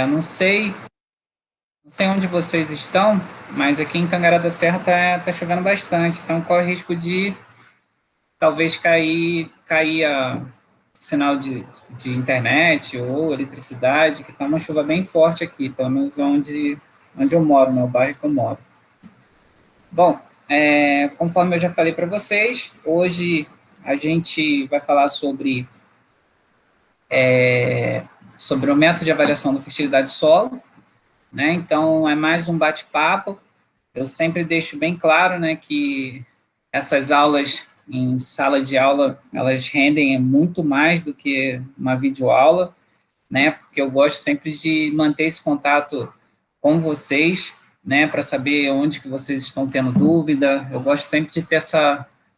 Não sei onde vocês estão, mas aqui em Tangará da Serra tá chovendo bastante, então corre risco de talvez cair o sinal de internet ou eletricidade, que está uma chuva bem forte aqui, pelo menos onde eu moro, no bairro que eu moro. Bom, conforme eu já falei para vocês, hoje a gente vai falar sobre o método de avaliação da fertilidade do solo, né? Então, é mais um bate-papo. Eu sempre deixo bem claro, né, que essas aulas em sala de aula, elas rendem muito mais do que uma videoaula, né, porque eu gosto sempre de manter esse contato com vocês, né, para saber onde que vocês estão tendo dúvida. Eu gosto sempre de ter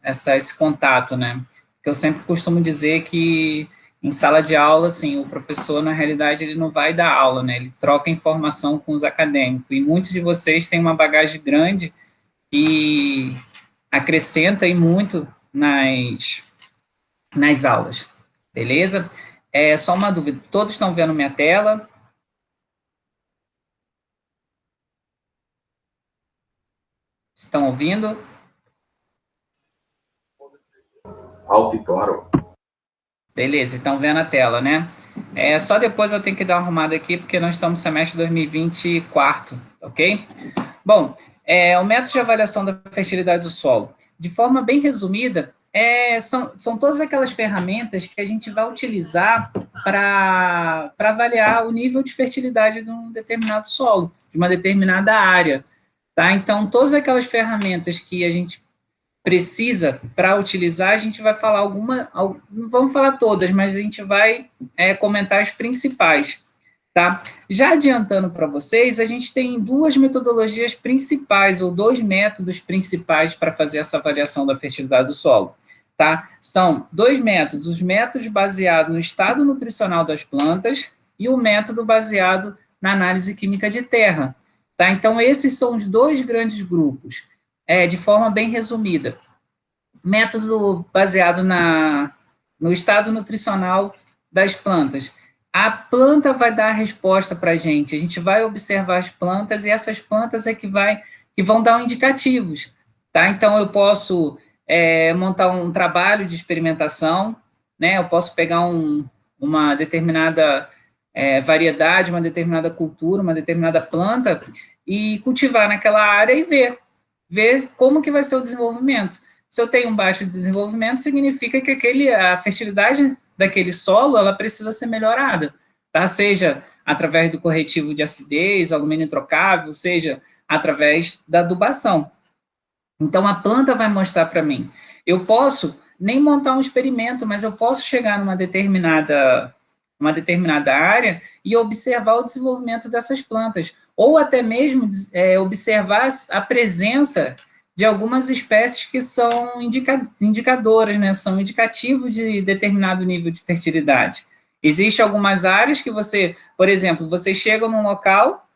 esse contato, né, porque eu sempre costumo dizer que em sala de aula, assim, o professor, na realidade, ele não vai dar aula, né, ele troca informação com os acadêmicos, e muitos de vocês têm uma bagagem grande e acrescenta aí muito nas aulas, beleza? Só uma dúvida, todos estão vendo minha tela? Estão ouvindo? Alto e claro. Beleza, estão vendo a tela, né? Só depois eu tenho que dar uma arrumada aqui, porque nós estamos no semestre 2024, ok? Bom, o método de avaliação da fertilidade do solo, de forma bem resumida, são todas aquelas ferramentas que a gente vai utilizar para avaliar o nível de fertilidade de um determinado solo, de uma determinada área, tá? Então, todas aquelas ferramentas que a gente precisa para utilizar, a gente vai falar não vamos falar todas, mas a gente vai comentar as principais, tá? Já adiantando para vocês, a gente tem duas metodologias principais, ou dois métodos principais para fazer essa avaliação da fertilidade do solo, tá? São dois métodos, os métodos baseados no estado nutricional das plantas e o método baseado na análise química de terra, tá? Então, esses são os dois grandes grupos, de forma bem resumida. Método baseado no estado nutricional das plantas. A planta vai dar a resposta para a gente vai observar as plantas, e essas plantas que vão dar indicativos, tá? Então, eu posso montar um trabalho de experimentação, né? Eu posso pegar uma determinada variedade, uma determinada cultura, uma determinada planta, e cultivar naquela área e ver como que vai ser o desenvolvimento. Se eu tenho um baixo desenvolvimento, significa que a fertilidade daquele solo, ela precisa ser melhorada, tá? Seja através do corretivo de acidez, alumínio trocável, seja através da adubação. Então, a planta vai mostrar para mim. Eu posso nem montar um experimento, mas eu posso chegar numa determinada área e observar o desenvolvimento dessas plantas, ou até mesmo observar a presença de algumas espécies que são indicadoras, né, são indicativos de determinado nível de fertilidade. Existem algumas áreas que por exemplo, você chega num local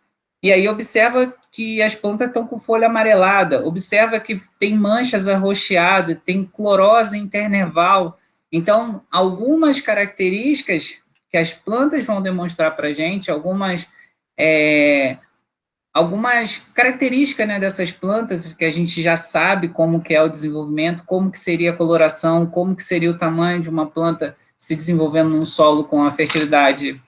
e aí observa que as plantas estão com folha amarelada, observa que tem manchas arroxeadas, tem clorose internerval. Então, algumas características que as plantas vão demonstrar para a gente, algumas características, né, dessas plantas que a gente já sabe como que é o desenvolvimento, como que seria a coloração, como que seria o tamanho de uma planta se desenvolvendo num solo com a fertilidade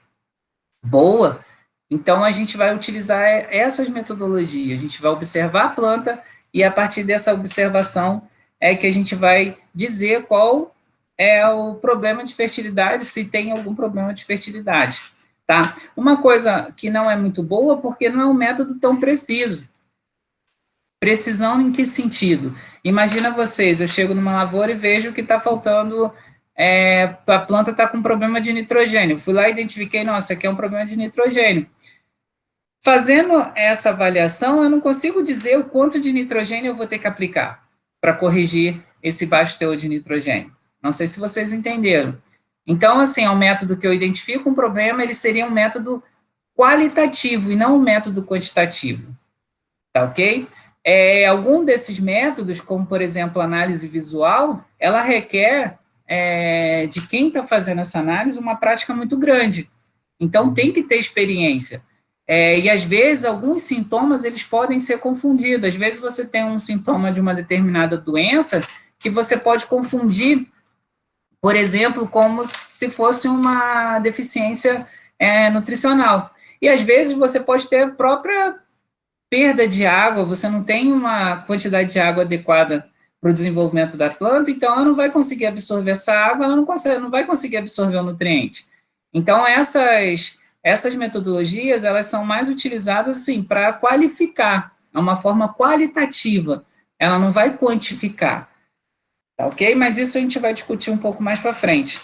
boa. Então, a gente vai utilizar essas metodologias, a gente vai observar a planta e, a partir dessa observação, que a gente vai dizer qual é o problema de fertilidade, se tem algum problema de fertilidade, tá? Uma coisa que não é muito boa, porque não é um método tão preciso. Precisão em que sentido? Imagina vocês, eu chego numa lavoura e vejo que está faltando... a planta está com problema de nitrogênio. Fui lá e identifiquei, nossa, aqui é um problema de nitrogênio. Fazendo essa avaliação, eu não consigo dizer o quanto de nitrogênio eu vou ter que aplicar para corrigir esse baixo teor de nitrogênio. Não sei se vocês entenderam. Então, assim, é um método que eu identifico um problema, ele seria um método qualitativo e não um método quantitativo. Tá ok? Algum desses métodos, como, por exemplo, a análise visual, ela requer de quem está fazendo essa análise uma prática muito grande. Então, tem que ter experiência. E, às vezes, alguns sintomas, eles podem ser confundidos. Às vezes, você tem um sintoma de uma determinada doença que você pode confundir, por exemplo, como se fosse uma deficiência nutricional. E, às vezes, você pode ter a própria perda de água, você não tem uma quantidade de água adequada para o desenvolvimento da planta, então ela não vai conseguir absorver essa água, ela não vai conseguir absorver o nutriente. Então, essas metodologias, elas são mais utilizadas, assim, para qualificar, é uma forma qualitativa, ela não vai quantificar, tá ok? Mas isso a gente vai discutir um pouco mais para frente.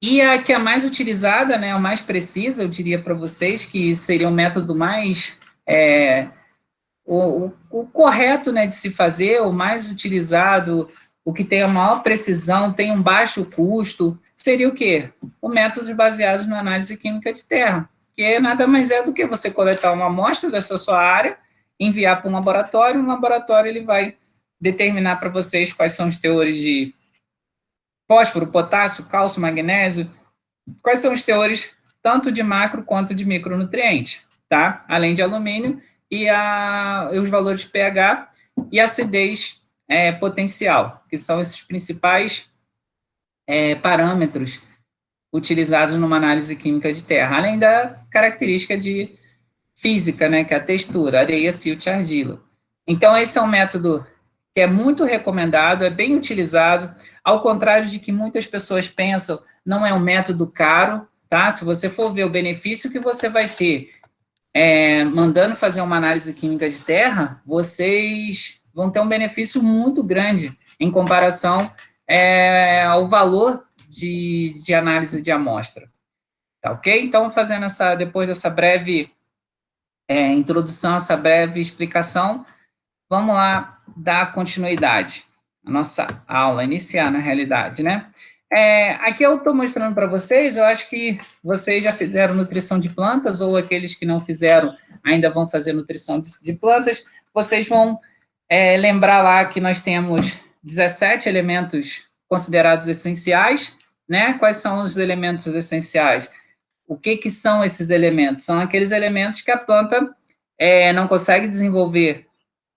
E a que é mais utilizada, né, a mais precisa, eu diria para vocês, que seria o método mais, o correto, né, de se fazer, o mais utilizado, o que tem a maior precisão, tem um baixo custo, seria o quê? O método baseado na análise química de terra, que nada mais é do que você coletar uma amostra dessa sua área, enviar para um laboratório ele vai determinar para vocês quais são os teores de fósforo, potássio, cálcio, magnésio, quais são os teores tanto de macro quanto de micronutrientes, tá? Além de alumínio e os valores de pH e acidez potencial, que são esses principais parâmetros utilizados numa análise química de terra, além da característica de física, né, que é a textura, areia, silt, argila. Então, esse é um método que é muito recomendado, é bem utilizado, ao contrário de que muitas pessoas pensam, não é um método caro, tá? Se você for ver o benefício que você vai ter mandando fazer uma análise química de terra, vocês vão ter um benefício muito grande em comparação ao valor de análise de amostra. Tá ok? Então, fazendo depois dessa breve introdução, essa breve explicação, vamos lá dar continuidade à nossa aula, iniciar na realidade, né? Aqui eu estou mostrando para vocês, eu acho que vocês já fizeram nutrição de plantas, ou aqueles que não fizeram ainda vão fazer nutrição de plantas, vocês vão lembrar lá que nós temos 17 elementos considerados essenciais, né? Quais são os elementos essenciais? O que são esses elementos? São aqueles elementos que a planta não consegue desenvolver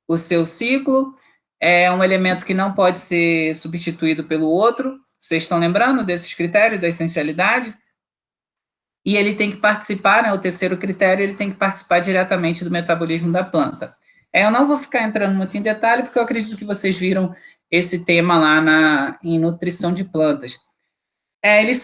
o seu ciclo, é um elemento que não pode ser substituído pelo outro. Vocês estão lembrando desses critérios da essencialidade? E ele tem que participar, né, o terceiro critério, ele tem que participar diretamente do metabolismo da planta. Eu não vou ficar entrando muito em detalhe, porque eu acredito que vocês viram esse tema lá em nutrição de plantas. Eles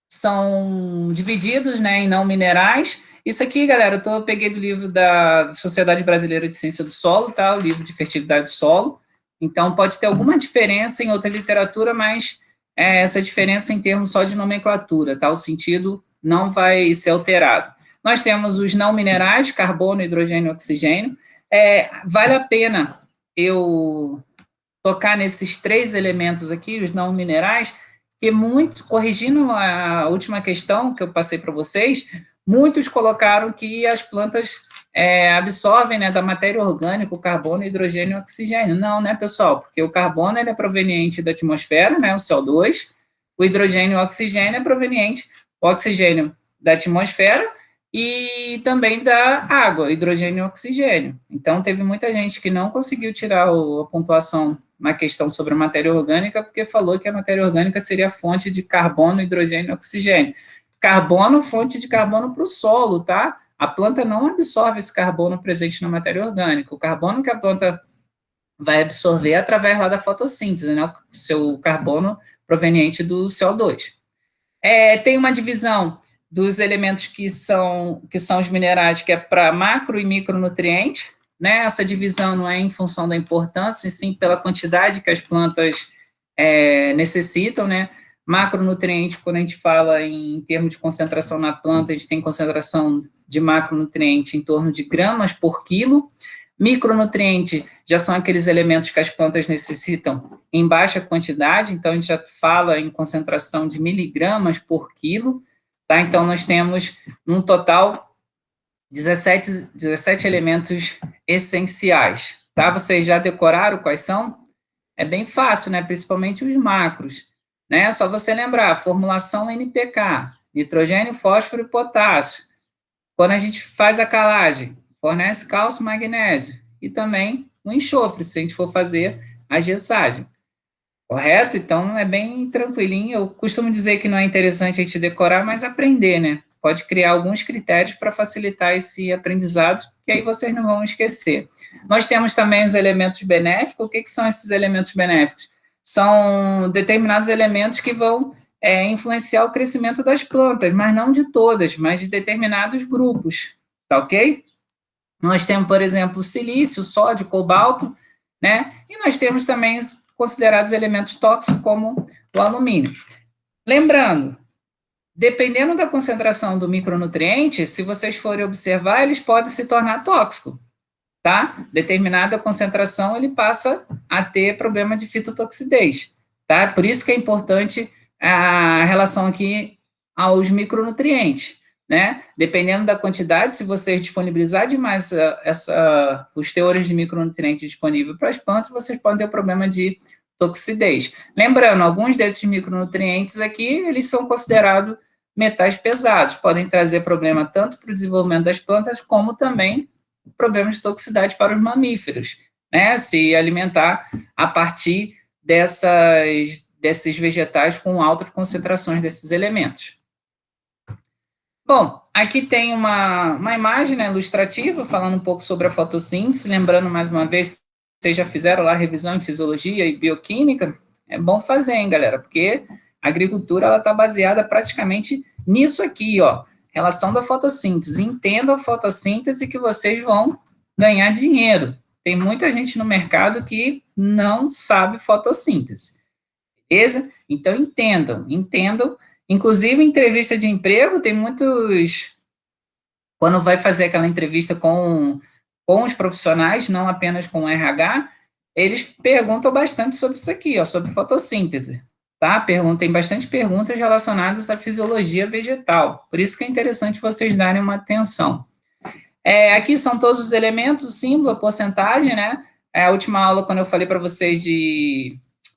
são divididos, né, em não minerais. Isso aqui, galera, eu peguei do livro da Sociedade Brasileira de Ciência do Solo, tá? O livro de fertilidade do solo. Então, pode ter alguma diferença em outra literatura, mas essa diferença em termos só de nomenclatura, tá? O sentido não vai ser alterado. Nós temos os não minerais, carbono, hidrogênio e oxigênio. Vale a pena eu tocar nesses 3 elementos aqui, os não minerais, que corrigindo a última questão que eu passei para vocês, muitos colocaram que as plantas absorvem, né, da matéria orgânica o carbono, hidrogênio e oxigênio. Não, né, pessoal? Porque o carbono ele é proveniente da atmosfera, né, o CO2, o hidrogênio e o oxigênio é proveniente, o oxigênio da atmosfera e também da água, hidrogênio e oxigênio. Então, teve muita gente que não conseguiu tirar a pontuação na questão sobre a matéria orgânica, porque falou que a matéria orgânica seria a fonte de carbono, hidrogênio e oxigênio. Carbono, fonte de carbono para o solo, tá? A planta não absorve esse carbono presente na matéria orgânica. O carbono que a planta vai absorver é através lá da fotossíntese, né? O seu carbono proveniente do CO2. Tem uma divisão dos elementos que são os minerais, que é para macro e micronutrientes, né? Essa divisão não é em função da importância, e sim pela quantidade que as plantas necessitam, né? Macronutriente, quando a gente fala em termos de concentração na planta, a gente tem concentração de macronutriente em torno de gramas por quilo. Micronutriente já são aqueles elementos que as plantas necessitam em baixa quantidade, então a gente já fala em concentração de miligramas por quilo, tá? Então nós temos, num total, 17 elementos essenciais, tá? Vocês já decoraram quais são? É bem fácil, né? Principalmente os macros, né? Só você lembrar, formulação NPK, nitrogênio, fósforo e potássio. Quando a gente faz a calagem, fornece cálcio, magnésio e também o enxofre, se a gente for fazer a gessagem. Correto? Então, é bem tranquilinho. Eu costumo dizer que não é interessante a gente decorar, mas aprender, né? Pode criar alguns critérios para facilitar esse aprendizado, que aí vocês não vão esquecer. Nós temos também os elementos benéficos. O que são esses elementos benéficos? São determinados elementos que vão influenciar o crescimento das plantas, mas não de todas, mas de determinados grupos, tá ok? Nós temos, por exemplo, o silício, o sódio, o cobalto, né? E nós temos também os considerados elementos tóxicos, como o alumínio. Lembrando, dependendo da concentração do micronutriente, se vocês forem observar, eles podem se tornar tóxicos, tá? Determinada concentração, ele passa a ter problema de fitotoxidez, tá? Por isso que é importante a relação aqui aos micronutrientes, né? Dependendo da quantidade, se você disponibilizar demais os teores de micronutrientes disponíveis para as plantas, vocês podem ter problema de toxidez. Lembrando, alguns desses micronutrientes aqui, eles são considerados metais pesados, podem trazer problema tanto para o desenvolvimento das plantas, como também problemas de toxicidade para os mamíferos, né? Se alimentar a partir desses vegetais com altas concentrações desses elementos. Bom, aqui tem uma imagem, né, ilustrativa, falando um pouco sobre a fotossíntese, lembrando mais uma vez, vocês já fizeram lá a revisão em fisiologia e bioquímica, é bom fazer, hein, galera, porque a agricultura, ela está baseada praticamente nisso aqui, ó, relação da fotossíntese. Entendam a fotossíntese que vocês vão ganhar dinheiro. Tem muita gente no mercado que não sabe fotossíntese, beleza? Então, entendam. Inclusive, em entrevista de emprego, tem muitos... Quando vai fazer aquela entrevista com os profissionais, não apenas com o RH, eles perguntam bastante sobre isso aqui, ó, sobre fotossíntese, tá? Tem bastante perguntas relacionadas à fisiologia vegetal. Por isso que é interessante vocês darem uma atenção. Aqui são todos os elementos, símbolo, a porcentagem, né? A última aula, quando eu falei para vocês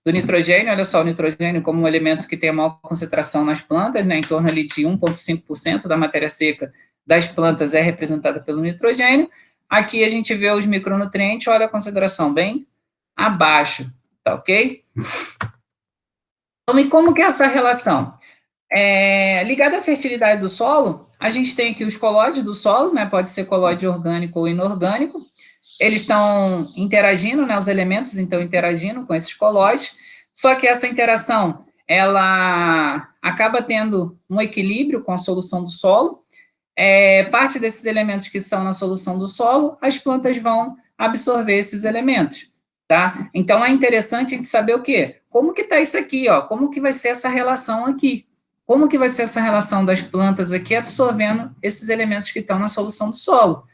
do nitrogênio, olha só, o nitrogênio como um elemento que tem a maior concentração nas plantas, né, em torno ali de 1,5% da matéria seca das plantas é representada pelo nitrogênio. Aqui a gente vê os micronutrientes, olha a concentração bem abaixo, tá ok? Então, e como que é essa relação? Ligada à fertilidade do solo, a gente tem aqui os colóides do solo, né, pode ser colóide orgânico ou inorgânico, eles estão interagindo, né, os elementos estão interagindo com esses colóides, só que essa interação, ela acaba tendo um equilíbrio com a solução do solo, parte desses elementos que estão na solução do solo, as plantas vão absorver esses elementos, tá? Então, é interessante a gente saber o quê? Como que está isso aqui, ó? Como que vai ser essa relação aqui? Como que vai ser essa relação das plantas aqui absorvendo esses elementos que estão na solução do solo?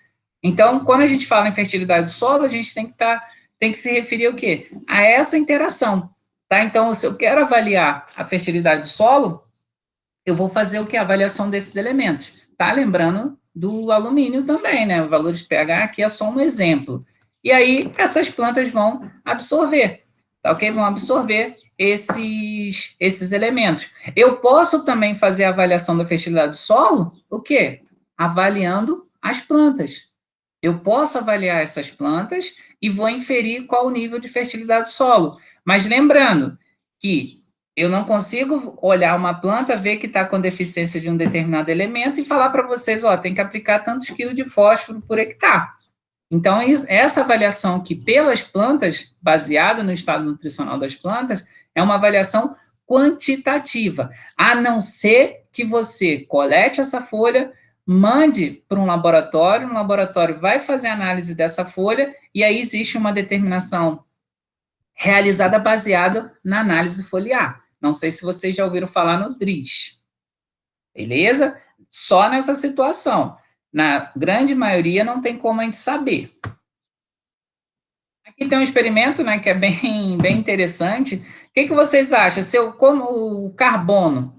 Então, quando a gente fala em fertilidade do solo, a gente tem que se referir ao quê? A essa interação, tá? Então, se eu quero avaliar a fertilidade do solo, eu vou fazer o quê? A avaliação desses elementos, tá? Lembrando do alumínio também, né? O valor de pH aqui é só um exemplo. E aí, essas plantas vão absorver, tá ok? Vão absorver esses elementos. Eu posso também fazer a avaliação da fertilidade do solo, o quê? Avaliando as plantas. Eu posso avaliar essas plantas e vou inferir qual o nível de fertilidade do solo. Mas lembrando que eu não consigo olhar uma planta, ver que está com deficiência de um determinado elemento e falar para vocês, ó, tem que aplicar tantos quilos de fósforo por hectare. Então, essa avaliação aqui pelas plantas, baseada no estado nutricional das plantas, é uma avaliação quantitativa, a não ser que você colete essa folha, mande para um laboratório vai fazer análise dessa folha, e aí existe uma determinação realizada baseada na análise foliar. Não sei se vocês já ouviram falar no DRIS. Beleza? Só nessa situação. Na grande maioria não tem como a gente saber. Aqui tem um experimento, né, que é bem interessante. O que vocês acham? Como o carbono,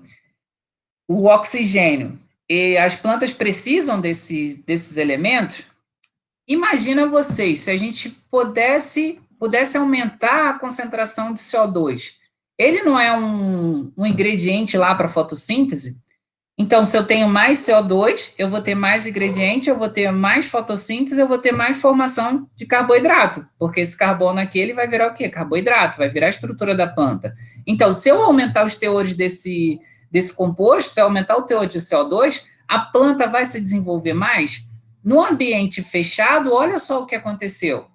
o oxigênio, e as plantas precisam desses elementos? Imagina vocês, se a gente pudesse aumentar a concentração de CO2. Ele não é um ingrediente lá para a fotossíntese? Então, se eu tenho mais CO2, eu vou ter mais ingrediente, eu vou ter mais fotossíntese, eu vou ter mais formação de carboidrato, porque esse carbono aqui, ele vai virar o quê? Carboidrato, vai virar a estrutura da planta. Então, se eu aumentar os teores desse composto, se eu aumentar o teor de CO2, a planta vai se desenvolver mais? No ambiente fechado, olha só o que aconteceu.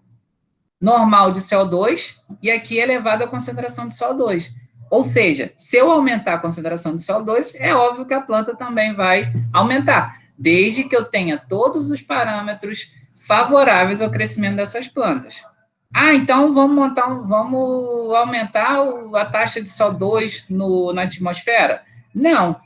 Normal de CO2 e aqui elevada a concentração de CO2. Ou seja, se eu aumentar a concentração de CO2, é óbvio que a planta também vai aumentar, desde que eu tenha todos os parâmetros favoráveis ao crescimento dessas plantas. Ah, então vamos aumentar a taxa de CO2 na atmosfera? Não.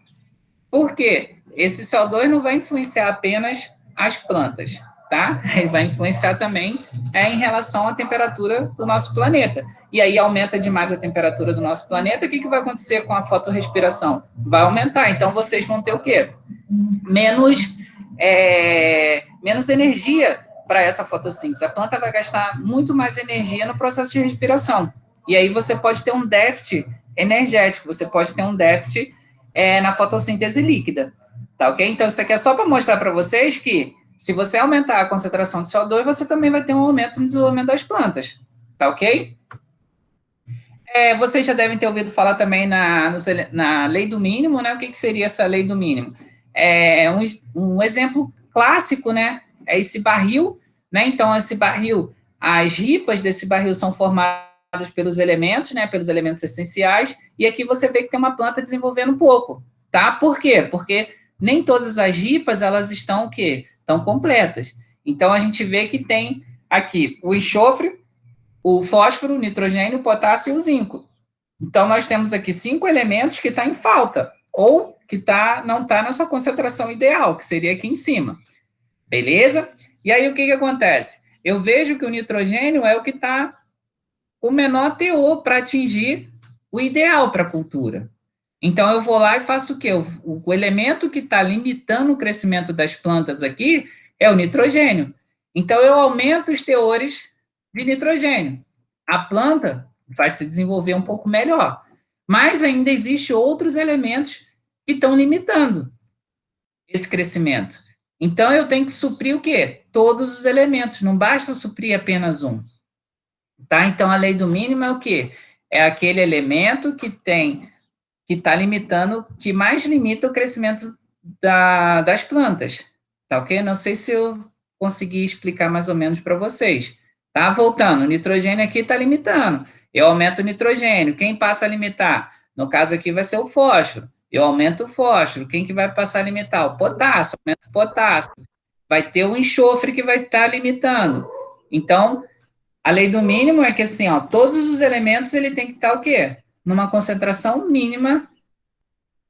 Por quê? Esse CO2 não vai influenciar apenas as plantas, tá? Ele vai influenciar também em relação à temperatura do nosso planeta. E aí aumenta demais a temperatura do nosso planeta, o que vai acontecer com a fotorrespiração? Vai aumentar. Então, vocês vão ter o quê? Menos energia para essa fotossíntese. A planta vai gastar muito mais energia no processo de respiração. E aí você pode ter um déficit energético, você pode ter um déficit na fotossíntese líquida. Tá ok? Então, isso aqui é só para mostrar para vocês que se você aumentar a concentração de CO2, você também vai ter um aumento no desenvolvimento das plantas. Tá ok? Vocês já devem ter ouvido falar também na lei do mínimo, né? O que seria essa lei do mínimo? Um exemplo clássico, né? É esse barril, né? Então, esse barril, as ripas desse barril são formadas pelos elementos, né? Pelos elementos essenciais, e aqui você vê que tem uma planta desenvolvendo um pouco, tá? Por quê? Porque nem todas as ripas, elas estão o quê? Estão completas. Então, a gente vê que tem aqui o enxofre, o fósforo, o nitrogênio, o potássio e o zinco. Então, nós temos aqui 5 elementos que estão em falta, ou que não está na sua concentração ideal, que seria aqui em cima. Beleza? E aí, o que acontece? Eu vejo que o nitrogênio é o que está o menor teor para atingir o ideal para a cultura. Então, eu vou lá e faço o quê? O elemento que está limitando o crescimento das plantas aqui é o nitrogênio. Então, eu aumento os teores de nitrogênio. A planta vai se desenvolver um pouco melhor. Mas ainda existem outros elementos que estão limitando esse crescimento. Então, eu tenho que suprir o quê? Todos os elementos, não basta suprir apenas um. Tá? Então, a lei do mínimo é o quê? É aquele elemento que está limitando, que mais limita o crescimento das plantas. Tá ok? Não sei se eu consegui explicar mais ou menos para vocês. Tá? Voltando, o nitrogênio aqui está limitando. Eu aumento o nitrogênio. Quem passa a limitar? No caso aqui vai ser o fósforo. Eu aumento o fósforo. Quem que vai passar a limitar? O potássio. Aumento o potássio. Vai ter o enxofre que vai estar limitando. Então, a lei do mínimo é que, assim, ó, todos os elementos, ele tem que estar o quê? Numa concentração mínima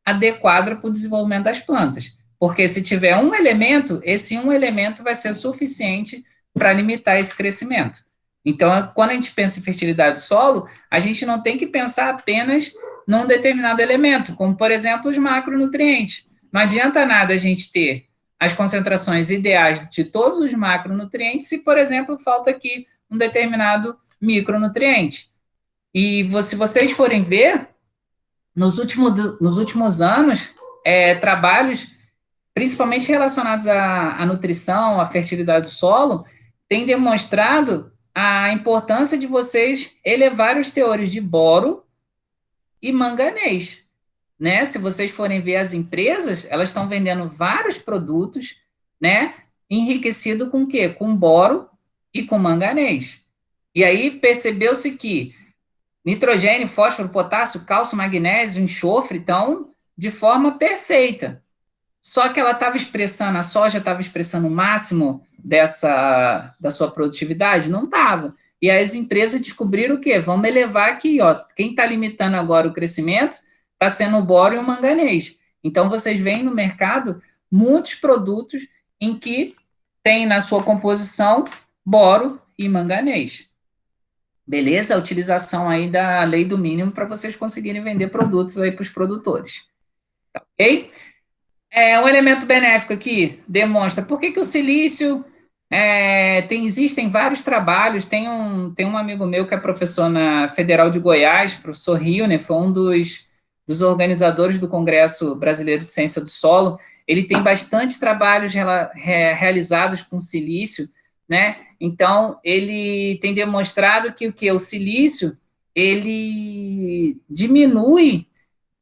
adequada para o desenvolvimento das plantas. Porque se tiver um elemento, esse um elemento vai ser suficiente para limitar esse crescimento. Então, quando a gente pensa em fertilidade do solo, a gente não tem que pensar apenas num determinado elemento, como, por exemplo, os macronutrientes. Não adianta nada a gente ter as concentrações ideais de todos os macronutrientes se, por exemplo, falta aqui um determinado micronutriente. E se vocês forem ver, nos últimos anos, trabalhos, principalmente relacionados à nutrição, à fertilidade do solo, têm demonstrado a importância de vocês elevar os teores de boro e manganês. Né? Se vocês forem ver as empresas, elas estão vendendo vários produtos, né, enriquecido com o quê? Com boro e com manganês. E aí percebeu-se que nitrogênio, fósforo, potássio, cálcio, magnésio, enxofre, então, de forma perfeita. Só que ela estava expressando, a soja estava expressando o máximo da sua produtividade? Não estava. E as empresas descobriram o quê? Vamos elevar aqui, ó. Quem está limitando agora o crescimento está sendo o boro e o manganês. Então, vocês veem no mercado muitos produtos em que tem na sua composição boro e manganês. Beleza? A utilização aí da lei do mínimo para vocês conseguirem vender produtos aí para os produtores. Tá ok? Um elemento benéfico aqui demonstra por que o silício existem vários trabalhos. Tem um amigo meu que é professor na Federal de Goiás, professor Rio, né? Foi um dos dos organizadores do Congresso Brasileiro de Ciência do Solo. Ele tem bastante trabalhos realizados com silício, né? Então, ele tem demonstrado que o silício, ele diminui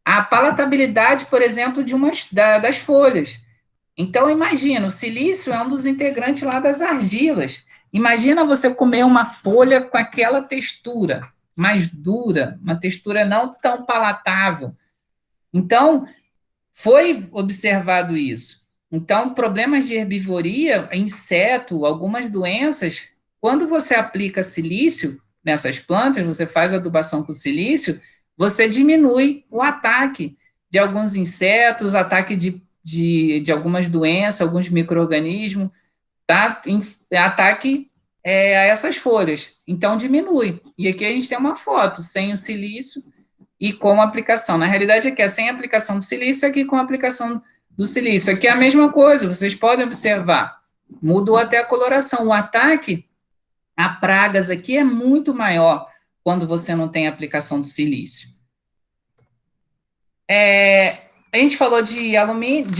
a palatabilidade, por exemplo, das folhas. Então, imagina, o silício é um dos integrantes lá das argilas. Imagina você comer uma folha com aquela textura mais dura, uma textura não tão palatável. Então, foi observado isso. Então, problemas de herbivoria, inseto, algumas doenças, quando você aplica silício nessas plantas, você faz adubação com silício, você diminui o ataque de alguns insetos, ataque de algumas doenças, alguns micro-organismos, tá? Ataque a essas folhas. Então, diminui. E aqui a gente tem uma foto sem o silício e com a aplicação. Na realidade, aqui é sem aplicação do silício, aqui com a aplicação do silício. Aqui é a mesma coisa, vocês podem observar. Mudou até a coloração. O ataque a pragas aqui é muito maior quando você não tem aplicação do silício. A gente falou de alumínio,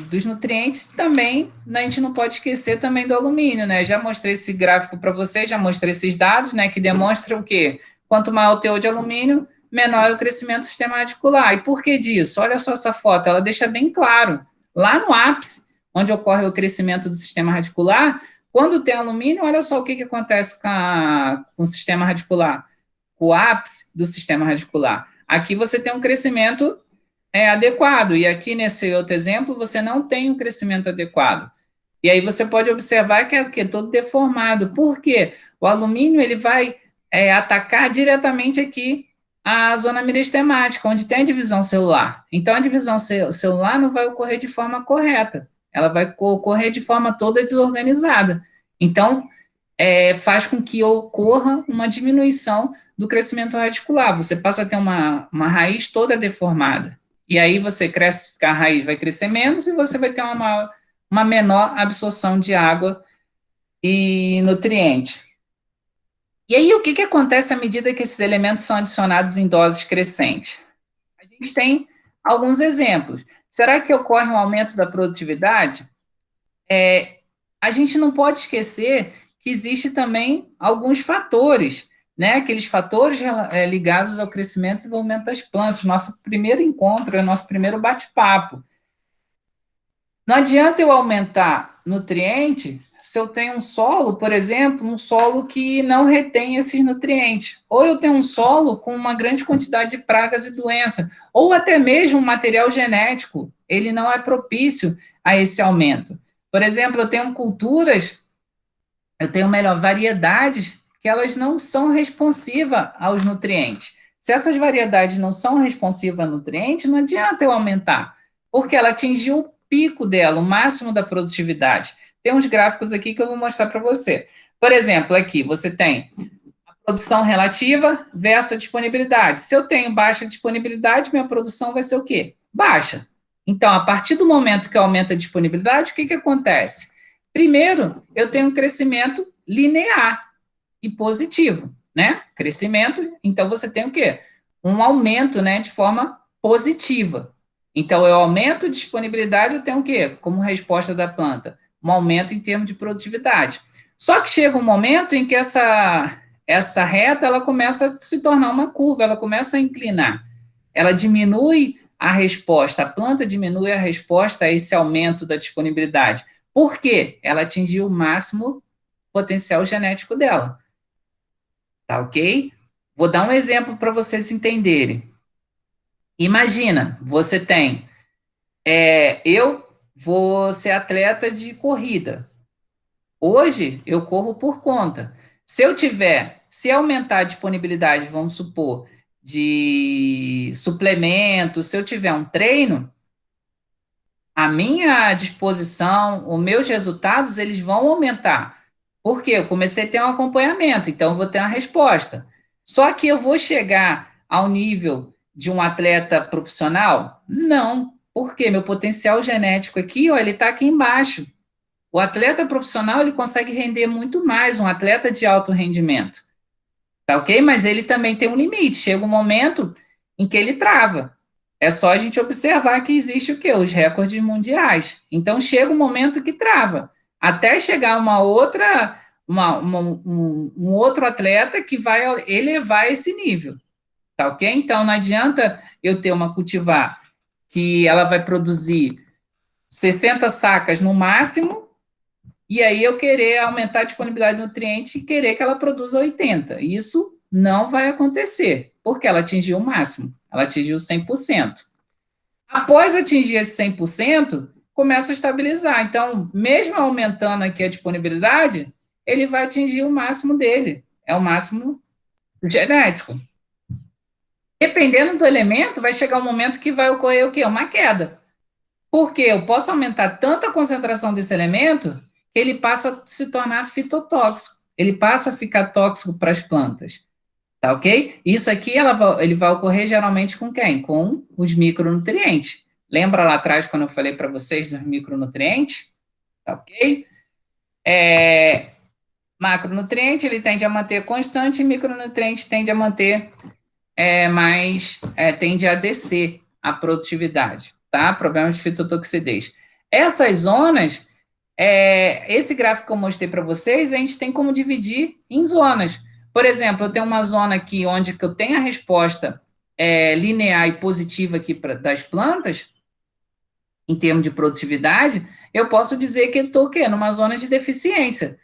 dos nutrientes, também a gente não pode esquecer também do alumínio, né? Já mostrei esse gráfico para vocês, já mostrei esses dados, né, que demonstram o quê? Quanto maior o teor de alumínio, menor é o crescimento do sistema radicular. E por que disso? Olha só essa foto, ela deixa bem claro. Lá no ápice, onde ocorre o crescimento do sistema radicular, quando tem alumínio, olha só o que acontece com o sistema radicular, com o ápice do sistema radicular. Aqui você tem um crescimento adequado, e aqui nesse outro exemplo você não tem um crescimento adequado. E aí você pode observar que é todo deformado. Por quê? O alumínio ele vai atacar diretamente aqui a zona meristemática, onde tem a divisão celular. Então, a divisão celular não vai ocorrer de forma correta, ela vai ocorrer de forma toda desorganizada. Então, faz com que ocorra uma diminuição do crescimento radicular. Você passa a ter uma raiz toda deformada. E aí você cresce, a raiz vai crescer menos e você vai ter uma menor absorção de água e nutriente. E aí, o que acontece à medida que esses elementos são adicionados em doses crescentes? A gente tem alguns exemplos. Será que ocorre um aumento da produtividade? A gente não pode esquecer que existe também alguns fatores, né? Aqueles fatores ligados ao crescimento e desenvolvimento das plantas. Nosso primeiro encontro, nosso primeiro bate-papo. Não adianta eu aumentar nutriente se eu tenho um solo, por exemplo, um solo que não retém esses nutrientes. Ou eu tenho um solo com uma grande quantidade de pragas e doenças. Ou até mesmo um material genético, ele não é propício a esse aumento. Por exemplo, eu tenho variedades que elas não são responsivas aos nutrientes. Se essas variedades não são responsivas a nutrientes, não adianta eu aumentar, porque ela atingiu o pico dela, o máximo da produtividade. Tem uns gráficos aqui que eu vou mostrar para você. Por exemplo, aqui você tem a produção relativa versus a disponibilidade. Se eu tenho baixa disponibilidade, minha produção vai ser o quê? Baixa. Então, a partir do momento que aumenta a disponibilidade, o que acontece? Primeiro, eu tenho um crescimento linear e positivo, né? Crescimento, então você tem o quê? Um aumento, né, de forma positiva. Então, eu aumento a disponibilidade, eu tenho o quê? Como resposta da planta? Um aumento em termos de produtividade. Só que chega um momento em que essa reta, ela começa a se tornar uma curva, ela começa a inclinar. Ela diminui a resposta, a planta diminui a resposta a esse aumento da disponibilidade. Por quê? Ela atingiu o máximo potencial genético dela. Tá ok? Vou dar um exemplo para vocês entenderem. Imagina, você tem... eu vou ser atleta de corrida. Hoje, eu corro por conta. Se aumentar a disponibilidade, vamos supor, de suplemento, se eu tiver um treino, a minha disposição, os meus resultados, eles vão aumentar. Por quê? Eu comecei a ter um acompanhamento, então eu vou ter uma resposta. Só que eu vou chegar ao nível de um atleta profissional? Não. Por quê? Meu potencial genético aqui, ó, ele está aqui embaixo. O atleta profissional, ele consegue render muito mais, um atleta de alto rendimento. Tá ok? Mas ele também tem um limite. Chega um momento em que ele trava. É só a gente observar que existe o quê? Os recordes mundiais. Então, chega um momento que trava. Até chegar uma outra, um outro atleta que vai elevar esse nível. Tá ok? Então, não adianta eu ter uma cultivar que ela vai produzir 60 sacas no máximo, e aí eu querer aumentar a disponibilidade de nutriente e querer que ela produza 80. Isso não vai acontecer, porque ela atingiu o máximo, ela atingiu 100%. Após atingir esse 100%, começa a estabilizar. Então, mesmo aumentando aqui a disponibilidade, ele vai atingir o máximo dele. É o máximo genético. Dependendo do elemento, vai chegar um momento que vai ocorrer o quê? Uma queda. Porque eu posso aumentar tanta concentração desse elemento que ele passa a se tornar fitotóxico. Ele passa a ficar tóxico para as plantas. Tá ok? Isso aqui ele vai ocorrer geralmente com quem? Com os micronutrientes. Lembra lá atrás quando eu falei para vocês dos micronutrientes? Tá ok? Macronutriente ele tende a manter constante, e micronutriente tende a manter tende a descer a produtividade, tá? Problema de fitotoxidez. Essas zonas, esse gráfico que eu mostrei para vocês, a gente tem como dividir em zonas. Por exemplo, eu tenho uma zona aqui onde eu tenho a resposta linear e positiva aqui das plantas, em termos de produtividade, eu posso dizer que eu estou numa zona de deficiência.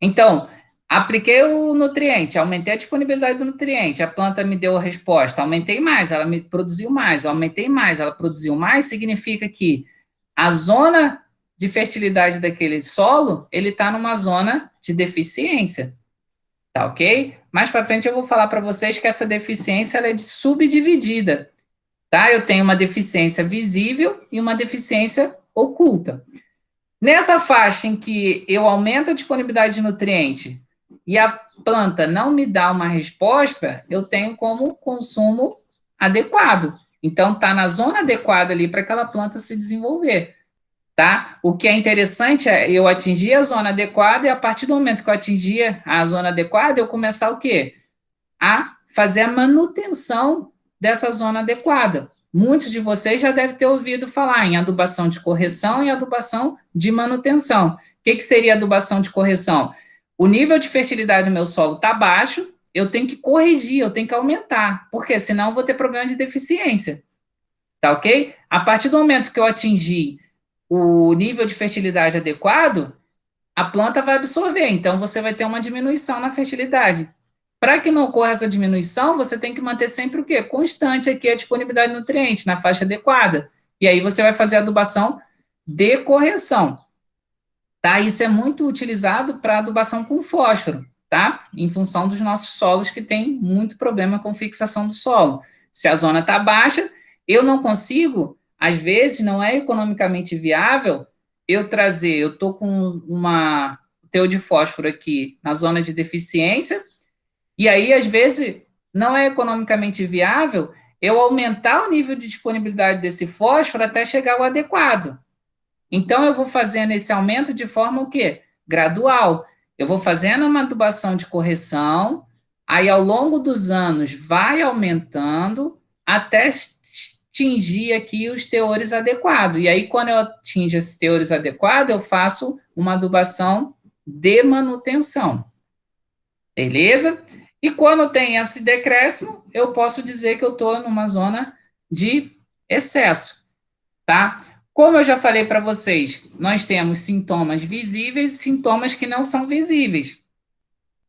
Então, apliquei o nutriente, aumentei a disponibilidade do nutriente, a planta me deu a resposta, aumentei mais, ela me produziu mais, aumentei mais, ela produziu mais, significa que a zona de fertilidade daquele solo, ele está numa zona de deficiência, tá ok? Mais para frente eu vou falar para vocês que essa deficiência ela é subdividida, tá? Eu tenho uma deficiência visível e uma deficiência oculta. Nessa faixa em que eu aumento a disponibilidade de nutriente e a planta não me dá uma resposta, eu tenho como consumo adequado. Então, está na zona adequada ali para aquela planta se desenvolver, tá? O que é interessante é eu atingir a zona adequada e a partir do momento que eu atingir a zona adequada, eu começar o quê? A fazer a manutenção dessa zona adequada. Muitos de vocês já devem ter ouvido falar em adubação de correção e adubação de manutenção. O que seria adubação de correção? O nível de fertilidade do meu solo está baixo, eu tenho que corrigir, eu tenho que aumentar, porque senão eu vou ter problema de deficiência. Tá ok? A partir do momento que eu atingir o nível de fertilidade adequado, a planta vai absorver, então você vai ter uma diminuição na fertilidade. Para que não ocorra essa diminuição, você tem que manter sempre o quê? Constante aqui a disponibilidade de nutrientes na faixa adequada. E aí você vai fazer a adubação de correção. Tá? Isso é muito utilizado para adubação com fósforo, tá? Em função dos nossos solos que tem muito problema com fixação do solo. Se a zona está baixa, eu não consigo, às vezes não é economicamente viável eu trazer, eu estou com uma teor de fósforo aqui na zona de deficiência, e aí, às vezes, não é economicamente viável eu aumentar o nível de disponibilidade desse fósforo até chegar ao adequado. Então, eu vou fazendo esse aumento de forma o quê? Gradual. Eu vou fazendo uma adubação de correção, aí ao longo dos anos vai aumentando até atingir aqui os teores adequados. E aí, quando eu atingo esses teores adequados, eu faço uma adubação de manutenção. Beleza? E quando tem esse decréscimo, eu posso dizer que eu estou numa zona de excesso, tá? Como eu já falei para vocês, nós temos sintomas visíveis e sintomas que não são visíveis.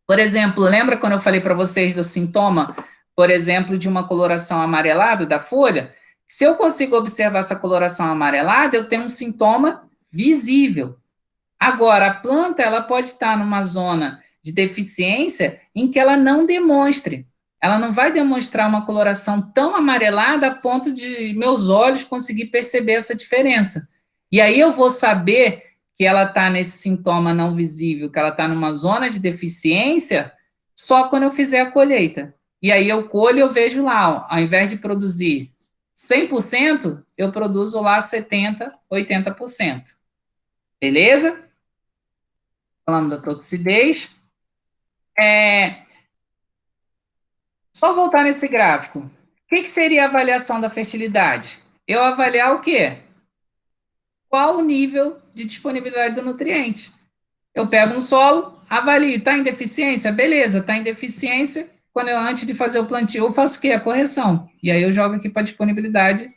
Por exemplo, lembra quando eu falei para vocês do sintoma, por exemplo, de uma coloração amarelada da folha? Se eu consigo observar essa coloração amarelada, eu tenho um sintoma visível. Agora, a planta ela pode estar numa zona de deficiência em que ela não demonstre. Ela não vai demonstrar uma coloração tão amarelada a ponto de meus olhos conseguir perceber essa diferença. E aí eu vou saber que ela está nesse sintoma não visível, que ela está numa zona de deficiência, só quando eu fizer a colheita. E aí eu colho e eu vejo lá, ó, ao invés de produzir 100%, eu produzo lá 70%, 80%. Beleza? Falando da toxidez. Só voltar nesse gráfico. que seria a avaliação da fertilidade? Eu avaliar o quê? Qual o nível de disponibilidade do nutriente? Eu pego um solo, avalio, está em deficiência? Beleza, está em deficiência. Quando eu, antes de fazer o plantio, eu faço o quê? A correção. E aí eu jogo aqui para a disponibilidade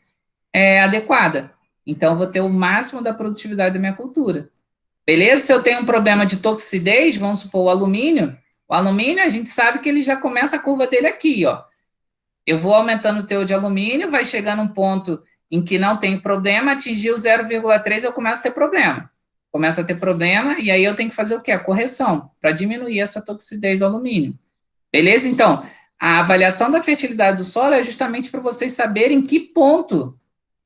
adequada. Então, eu vou ter o máximo da produtividade da minha cultura. Beleza? Se eu tenho um problema de toxidez, vamos supor o alumínio a gente sabe que ele já começa a curva dele aqui, ó. Eu vou aumentando o teor de alumínio, vai chegando um ponto em que não tem problema, atingir o 0,3 eu começo a ter problema. Começa a ter problema, e aí eu tenho que fazer o quê? A correção, para diminuir essa toxidez do alumínio. Beleza? Então, a avaliação da fertilidade do solo é justamente para vocês saberem em que ponto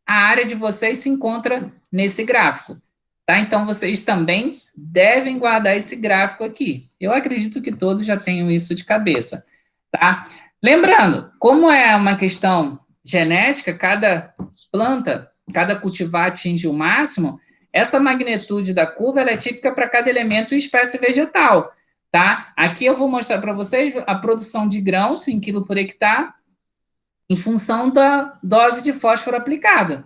a área de vocês se encontra nesse gráfico. Tá? Então, vocês também devem guardar esse gráfico aqui. Eu acredito que todos já tenham isso de cabeça. Tá? Lembrando, como é uma questão genética, cada planta, cada cultivar atinge o máximo, essa magnitude da curva ela é típica para cada elemento e espécie vegetal. Tá? Aqui eu vou mostrar para vocês a produção de grãos em quilo por hectare em função da dose de fósforo aplicada.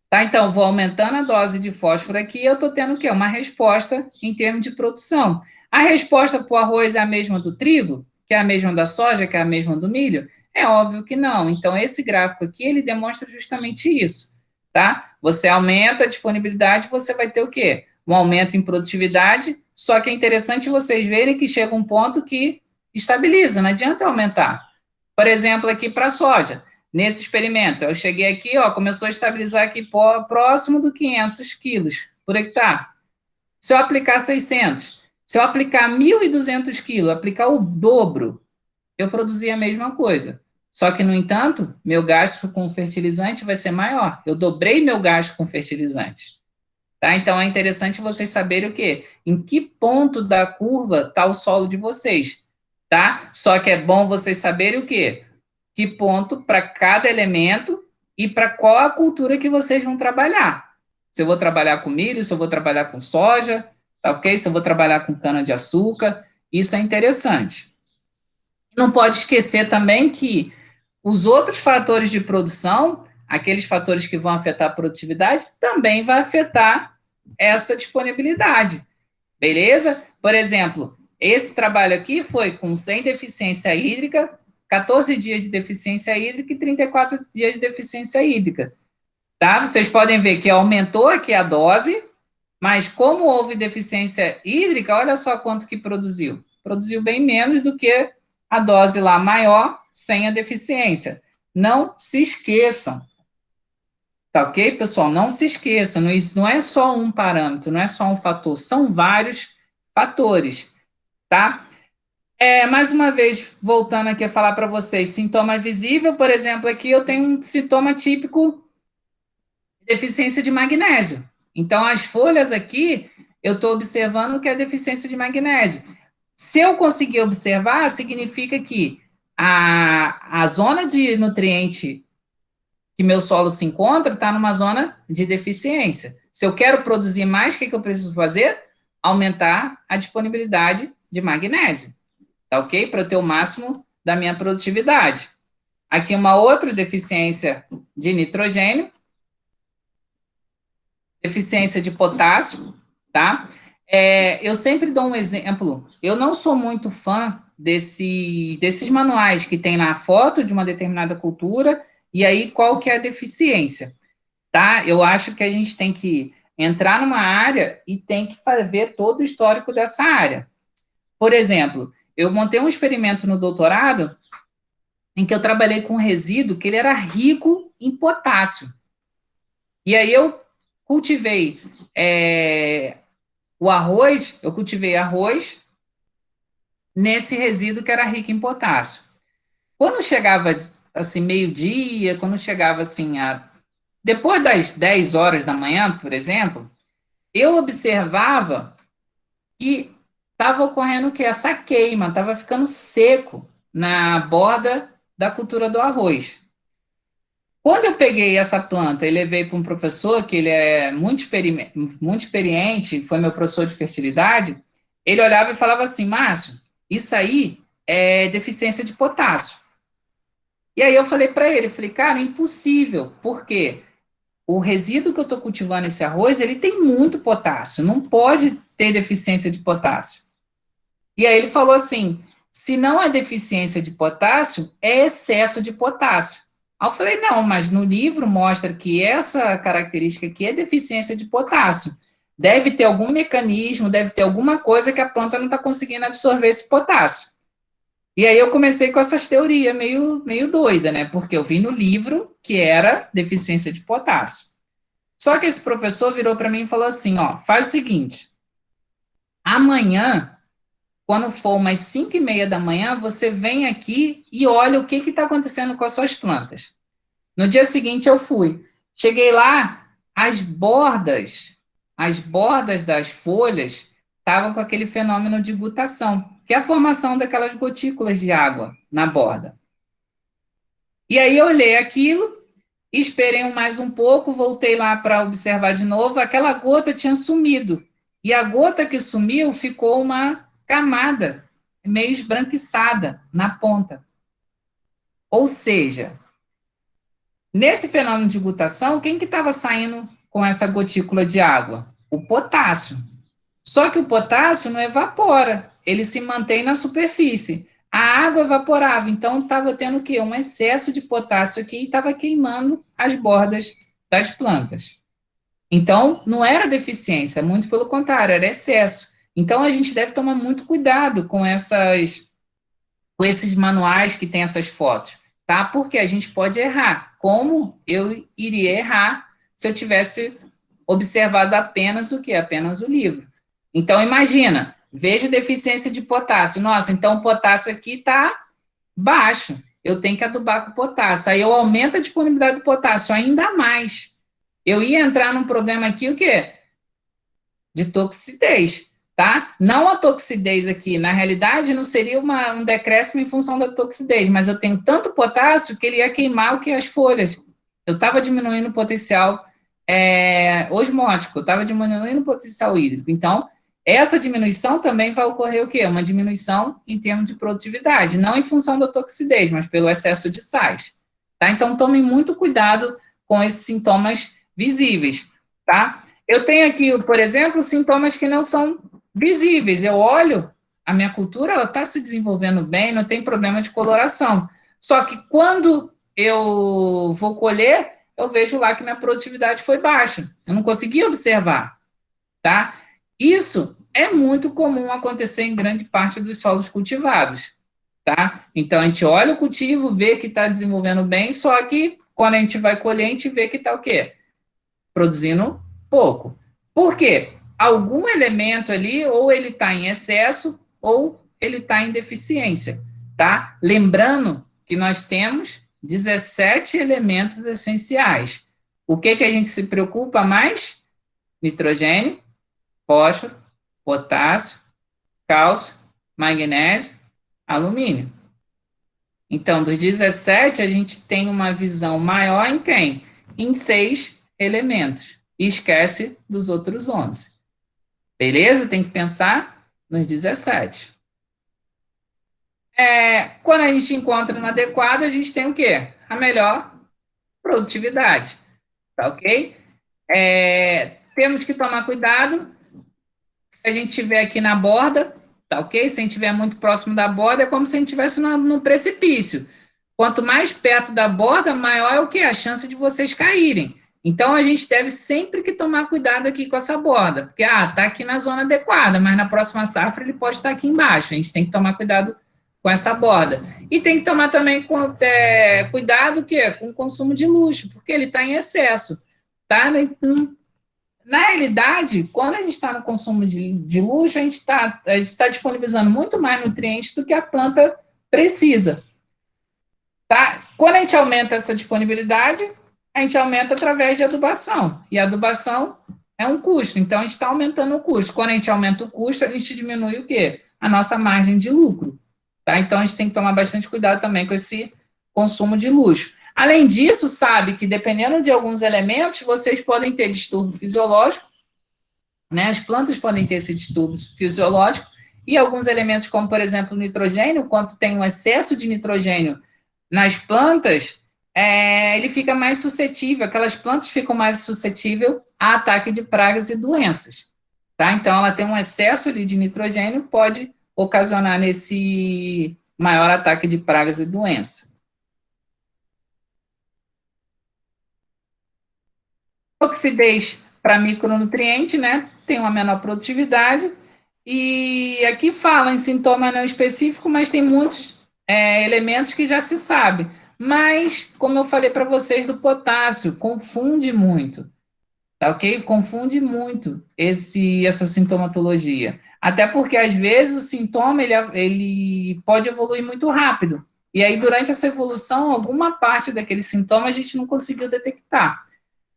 Tá? Então, vou aumentando a dose de fósforo aqui, eu estou tendo o quê? Uma resposta em termos de produção. A resposta para o arroz é a mesma do trigo? Que é a mesma da soja? Que é a mesma do milho? É óbvio que não. Então, esse gráfico aqui, ele demonstra justamente isso. Tá? Você aumenta a disponibilidade, você vai ter o quê? Um aumento em produtividade, só que é interessante vocês verem que chega um ponto que estabiliza, não adianta aumentar. Por exemplo, aqui para a soja, nesse experimento, eu cheguei aqui, ó, começou a estabilizar aqui próximo do 500 quilos por hectare. Se eu aplicar 600, se eu aplicar 1.200 quilos, aplicar o dobro, eu produzi a mesma coisa. Só que, no entanto, meu gasto com fertilizante vai ser maior. Eu dobrei meu gasto com fertilizante. Tá? Então, é interessante vocês saberem o quê? Em que ponto da curva está o solo de vocês. Tá? Só que é bom vocês saberem o quê? Que ponto para cada elemento e para qual a cultura que vocês vão trabalhar. Se eu vou trabalhar com milho, se eu vou trabalhar com soja, tá ok? Se eu vou trabalhar com cana-de-açúcar, isso é interessante. Não pode esquecer também que os outros fatores de produção, aqueles fatores que vão afetar a produtividade, também vai afetar essa disponibilidade, beleza? Por exemplo, esse trabalho aqui foi com 100 deficiência hídrica, 14 dias de deficiência hídrica e 34 dias de deficiência hídrica, tá? Vocês podem ver que aumentou aqui a dose, mas como houve deficiência hídrica, olha só quanto que produziu. Produziu bem menos do que a dose lá maior sem a deficiência. Não se esqueçam. Tá ok, pessoal? Não se esqueçam, não é só um parâmetro, não é só um fator, são vários fatores, tá? Mais uma vez, voltando aqui a falar para vocês, sintoma visível, por exemplo, aqui eu tenho um sintoma típico de deficiência de magnésio. Então, as folhas aqui, eu estou observando que é deficiência de magnésio. Se eu conseguir observar, significa que a zona de nutriente que meu solo se encontra está numa zona de deficiência. Se eu quero produzir mais, o que eu preciso fazer? Aumentar a disponibilidade de magnésio. Tá ok? Para eu ter o máximo da minha produtividade. Aqui uma outra deficiência de nitrogênio, deficiência de potássio, tá? Eu sempre dou um exemplo, eu não sou muito fã desses manuais que tem lá a foto de uma determinada cultura, e aí qual que é a deficiência, tá? Eu acho que a gente tem que entrar numa área e tem que ver todo o histórico dessa área. Por exemplo, eu montei um experimento no doutorado em que eu trabalhei com um resíduo que ele era rico em potássio. E aí eu cultivei eu cultivei arroz nesse resíduo que era rico em potássio. Quando chegava, assim, meio-dia, quando chegava, assim, depois das 10 horas da manhã, por exemplo, eu observava que estava ocorrendo o quê? Essa queima, estava ficando seco na borda da cultura do arroz. Quando eu peguei essa planta e levei para um professor, que ele é muito experiente, foi meu professor de fertilidade, ele olhava e falava assim, Márcio, isso aí é deficiência de potássio. E aí eu falei para ele, falei, cara, é impossível, por quê? O resíduo que eu estou cultivando esse arroz, ele tem muito potássio, não pode ter deficiência de potássio. E aí ele falou assim, se não é deficiência de potássio, é excesso de potássio. Aí eu falei, não, mas no livro mostra que essa característica aqui é deficiência de potássio. Deve ter algum mecanismo, deve ter alguma coisa que a planta não está conseguindo absorver esse potássio. E aí eu comecei com essas teorias meio doida, né? Porque eu vi no livro que era deficiência de potássio. Só que esse professor virou para mim e falou assim, ó, faz o seguinte, amanhã, quando for umas 5:30 da manhã, você vem aqui e olha o que está acontecendo com as suas plantas. No dia seguinte eu fui. Cheguei lá, as bordas das folhas estavam com aquele fenômeno de gutação, que é a formação daquelas gotículas de água na borda. E aí eu olhei aquilo, esperei mais um pouco, voltei lá para observar de novo, aquela gota tinha sumido. E a gota que sumiu ficou uma camada meio esbranquiçada na ponta. Ou seja, nesse fenômeno de gutação, quem que estava saindo com essa gotícula de água? O potássio. Só que o potássio não evapora, ele se mantém na superfície. A água evaporava, então estava tendo o quê? Um excesso de potássio aqui e estava queimando as bordas das plantas. Então, não era deficiência, muito pelo contrário, era excesso. Então, a gente deve tomar muito cuidado com esses manuais que têm essas fotos, tá? Porque a gente pode errar. Como eu iria errar se eu tivesse observado apenas o quê? Apenas o livro. Então, imagina, vejo deficiência de potássio. Nossa, então o potássio aqui está baixo. Eu tenho que adubar com potássio. Aí eu aumento a disponibilidade do potássio ainda mais. Eu ia entrar num problema aqui, o quê? De toxidez, tá? Não a toxidez aqui, na realidade não seria um decréscimo em função da toxidez, mas eu tenho tanto potássio que ele ia queimar o que as folhas. Eu estava diminuindo o potencial osmótico, eu estava diminuindo o potencial hídrico. Então, essa diminuição também vai ocorrer o quê? Uma diminuição em termos de produtividade, não em função da toxidez, mas pelo excesso de sais. Tá? Então, tomem muito cuidado com esses sintomas visíveis, tá? Eu tenho aqui, por exemplo, sintomas que não são visíveis. Eu olho, a minha cultura ela está se desenvolvendo bem, não tem problema de coloração. Só que quando eu vou colher, eu vejo lá que minha produtividade foi baixa. Eu não consegui observar, tá? Isso é muito comum acontecer em grande parte dos solos cultivados, tá? Então, a gente olha o cultivo, vê que está desenvolvendo bem, só que quando a gente vai colher, a gente vê que está o quê? Produzindo pouco. Por quê? Algum elemento ali, ou ele está em excesso, ou ele está em deficiência, tá? Lembrando que nós temos 17 elementos essenciais. O que a gente se preocupa mais? Nitrogênio, fósforo, potássio, cálcio, magnésio, alumínio. Então, dos 17, a gente tem uma visão maior em quem? Em 6 elementos. E esquece dos outros 11. Beleza? Tem que pensar nos 17. Quando a gente encontra no adequado, a gente tem o quê? A melhor produtividade. Tá ok? Temos que tomar cuidado. Se a gente estiver aqui na borda, tá ok? Se a gente estiver muito próximo da borda, é como se a gente estivesse no precipício. Quanto mais perto da borda, maior é o que? A chance de vocês caírem. Então, a gente deve sempre que tomar cuidado aqui com essa borda, porque, tá aqui na zona adequada, mas na próxima safra ele pode estar aqui embaixo. A gente tem que tomar cuidado com essa borda. E tem que tomar também cuidado com o consumo de luxo, porque ele está em excesso, tá? Na realidade, quando a gente está no consumo de luxo, a gente está disponibilizando muito mais nutrientes do que a planta precisa. Tá? Quando a gente aumenta essa disponibilidade, a gente aumenta através de adubação. E a adubação é um custo, então a gente está aumentando o custo. Quando a gente aumenta o custo, a gente diminui o quê? A nossa margem de lucro. Tá? Então a gente tem que tomar bastante cuidado também com esse consumo de luxo. Além disso, sabe que dependendo de alguns elementos, vocês podem ter distúrbio fisiológico, né? As plantas podem ter esse distúrbio fisiológico, e alguns elementos, como por exemplo o nitrogênio, quando tem um excesso de nitrogênio nas plantas, ele fica mais suscetível, aquelas plantas ficam mais suscetíveis a ataque de pragas e doenças, tá? Então, ela tem um excesso ali de nitrogênio, pode ocasionar nesse maior ataque de pragas e doenças. Oxidez para micronutriente, né? Tem uma menor produtividade. E aqui fala em sintoma não específico, mas tem muitos elementos que já se sabe. Mas, como eu falei para vocês do potássio, confunde muito, tá ok? Confunde muito essa sintomatologia. Até porque, às vezes, o sintoma ele pode evoluir muito rápido. E aí, durante essa evolução, alguma parte daquele sintoma a gente não conseguiu detectar.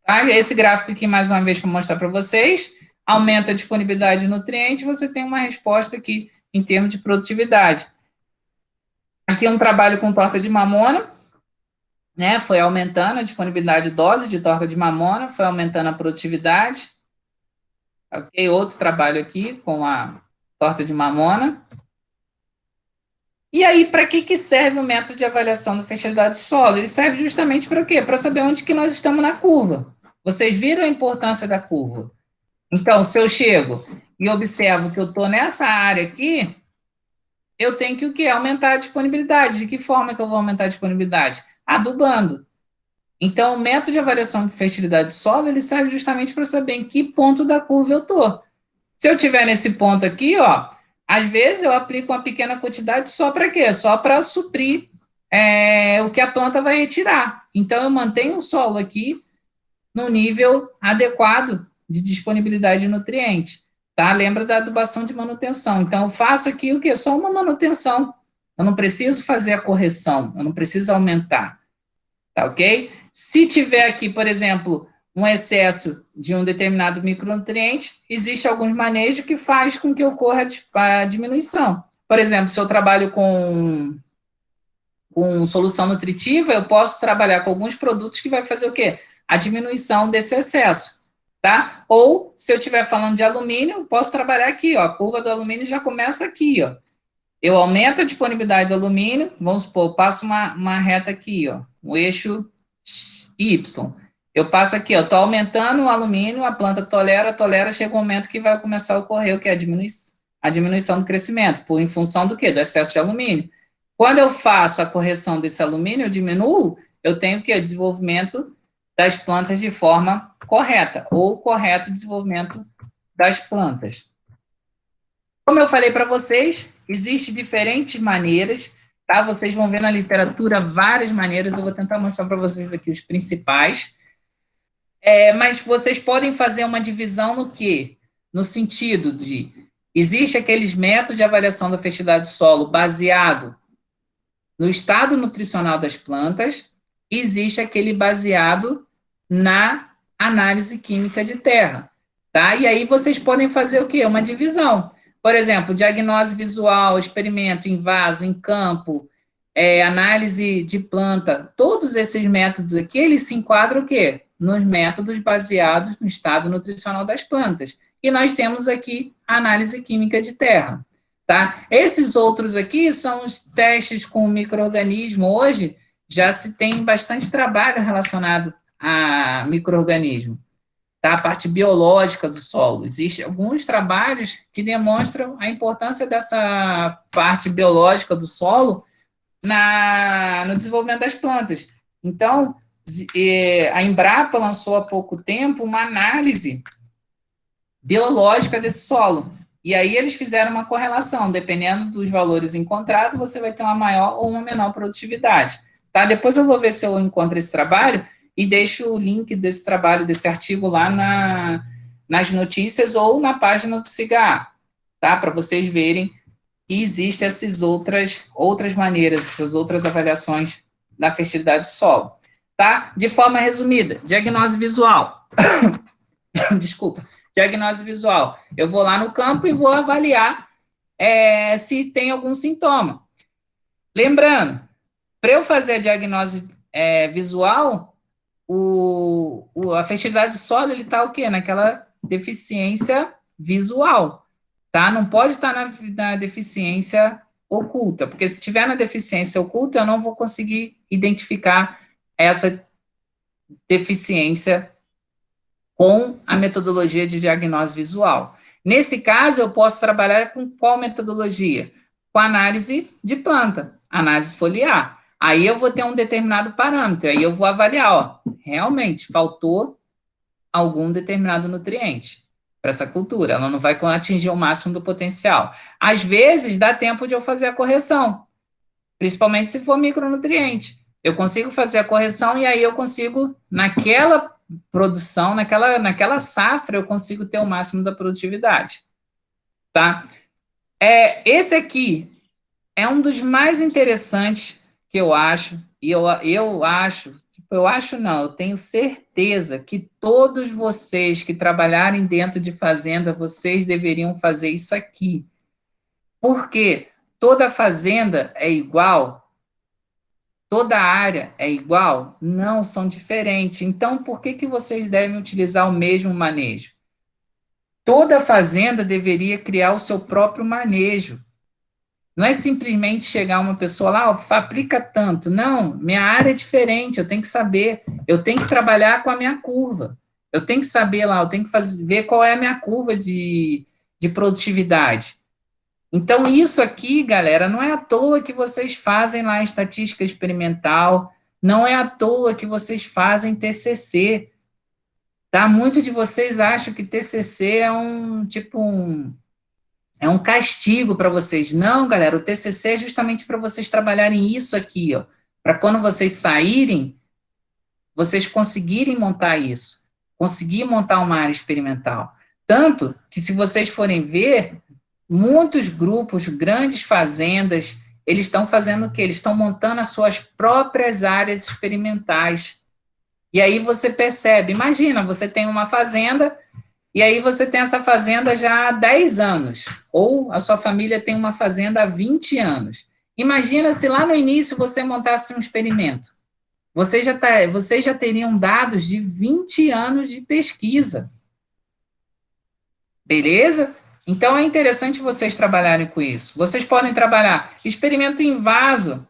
Tá? Esse gráfico aqui, mais uma vez, para mostrar para vocês, aumenta a disponibilidade de nutrientes, você tem uma resposta aqui em termos de produtividade. Aqui é um trabalho com torta de mamona, né? Foi aumentando a disponibilidade de dose de torta de mamona, foi aumentando a produtividade. Ok, outro trabalho aqui com a torta de mamona. E aí, para que serve o método de avaliação da fertilidade do solo? Ele serve justamente para o quê? Para saber onde que nós estamos na curva. Vocês viram a importância da curva? Então, se eu chego e observo que eu estou nessa área aqui, eu tenho que o quê? Aumentar a disponibilidade. De que forma que eu vou aumentar a disponibilidade? Adubando. Então, o método de avaliação de fertilidade do solo, ele serve justamente para saber em que ponto da curva eu estou. Se eu estiver nesse ponto aqui, ó, às vezes eu aplico uma pequena quantidade só para quê? Só para suprir o que a planta vai retirar. Então, eu mantenho o solo aqui no nível adequado de disponibilidade de nutrientes, tá? Lembra da adubação de manutenção. Então, eu faço aqui o quê? Só uma manutenção. Eu não preciso fazer a correção, eu não preciso aumentar, tá ok? Se tiver aqui, por exemplo, um excesso de um determinado micronutriente, existe alguns manejos que faz com que ocorra a diminuição. Por exemplo, se eu trabalho com solução nutritiva, eu posso trabalhar com alguns produtos que vai fazer o quê? A diminuição desse excesso, tá? Ou, se eu estiver falando de alumínio, eu posso trabalhar aqui, ó, a curva do alumínio já começa aqui, ó. Eu aumento a disponibilidade do alumínio, vamos supor, eu passo uma reta aqui, ó, um eixo Y. Eu passo aqui, ó, estou aumentando o alumínio, a planta tolera, chega um momento que vai começar a ocorrer o que? A diminuição do crescimento, em função do quê? Do excesso de alumínio. Quando eu faço a correção desse alumínio, eu diminuo, eu tenho o desenvolvimento das plantas de forma correta, ou correto desenvolvimento das plantas. Como eu falei para vocês, existem diferentes maneiras, tá? Vocês vão ver na literatura várias maneiras, eu vou tentar mostrar para vocês aqui os principais. Mas vocês podem fazer uma divisão no quê? No sentido de, existe aqueles métodos de avaliação da fertilidade do solo baseado no estado nutricional das plantas, existe aquele baseado na análise química de terra, tá? E aí vocês podem fazer o quê? Uma divisão. Por exemplo, diagnose visual, experimento em vaso, em campo, análise de planta, todos esses métodos aqui, eles se enquadram o quê? Nos métodos baseados no estado nutricional das plantas. E nós temos aqui a análise química de terra. Tá? Esses outros aqui são os testes com micro-organismo. Hoje já se tem bastante trabalho relacionado a micro-organismo, tá? A parte biológica do solo. Existem alguns trabalhos que demonstram a importância dessa parte biológica do solo no desenvolvimento das plantas. Então, a Embrapa lançou há pouco tempo uma análise biológica desse solo. E aí eles fizeram uma correlação, dependendo dos valores encontrados, você vai ter uma maior ou uma menor produtividade. Tá? Depois eu vou ver se eu encontro esse trabalho e deixo o link desse trabalho, desse artigo lá nas notícias ou na página do CIGA, tá? Para vocês verem que existem essas outras maneiras, essas outras avaliações da fertilidade do solo. Tá? De forma resumida, diagnose visual. Desculpa. Diagnose visual. Eu vou lá no campo e vou avaliar se tem algum sintoma. Lembrando, para eu fazer a diagnose visual, a fertilidade do solo, ele está o quê? Naquela deficiência visual, tá? Não pode estar na deficiência oculta, porque se tiver na deficiência oculta, eu não vou conseguir identificar essa deficiência com a metodologia de diagnose visual. Nesse caso, eu posso trabalhar com qual metodologia? Com análise de planta, análise foliar. Aí eu vou ter um determinado parâmetro, aí eu vou avaliar, ó, realmente faltou algum determinado nutriente para essa cultura, ela não vai atingir o máximo do potencial. Às vezes, dá tempo de eu fazer a correção, principalmente se for micronutriente. Eu consigo fazer a correção e aí eu consigo, naquela produção, naquela safra, eu consigo ter o máximo da produtividade, tá? Esse aqui é um dos mais interessantes que eu acho, e eu acho, eu tenho certeza que todos vocês que trabalharem dentro de fazenda, vocês deveriam fazer isso aqui. Porque toda fazenda é igual? Toda área é igual? Não, são diferentes. Então, por que vocês devem utilizar o mesmo manejo? Toda fazenda deveria criar o seu próprio manejo. Não é simplesmente chegar uma pessoa lá, aplica tanto. Não, minha área é diferente, eu tenho que saber, eu tenho que trabalhar com a minha curva. Eu tenho que saber lá, eu tenho que ver qual é a minha curva de produtividade. Então, isso aqui, galera, não é à toa que vocês fazem lá estatística experimental, não é à toa que vocês fazem TCC, tá? Muitos de vocês acham que TCC é é um castigo para vocês. Não, galera, o TCC é justamente para vocês trabalharem isso aqui, ó, para quando vocês saírem, vocês conseguirem montar isso, conseguir montar uma área experimental. Tanto que, se vocês forem ver, muitos grupos, grandes fazendas, eles estão fazendo o quê? Eles estão montando as suas próprias áreas experimentais. E aí você percebe, imagina, você tem uma fazenda, e aí você tem essa fazenda já há 10 anos, ou a sua família tem uma fazenda há 20 anos. Imagina se lá no início você montasse um experimento. Vocês já teriam dados de 20 anos de pesquisa. Beleza? Então, é interessante vocês trabalharem com isso. Vocês podem trabalhar experimento em vaso.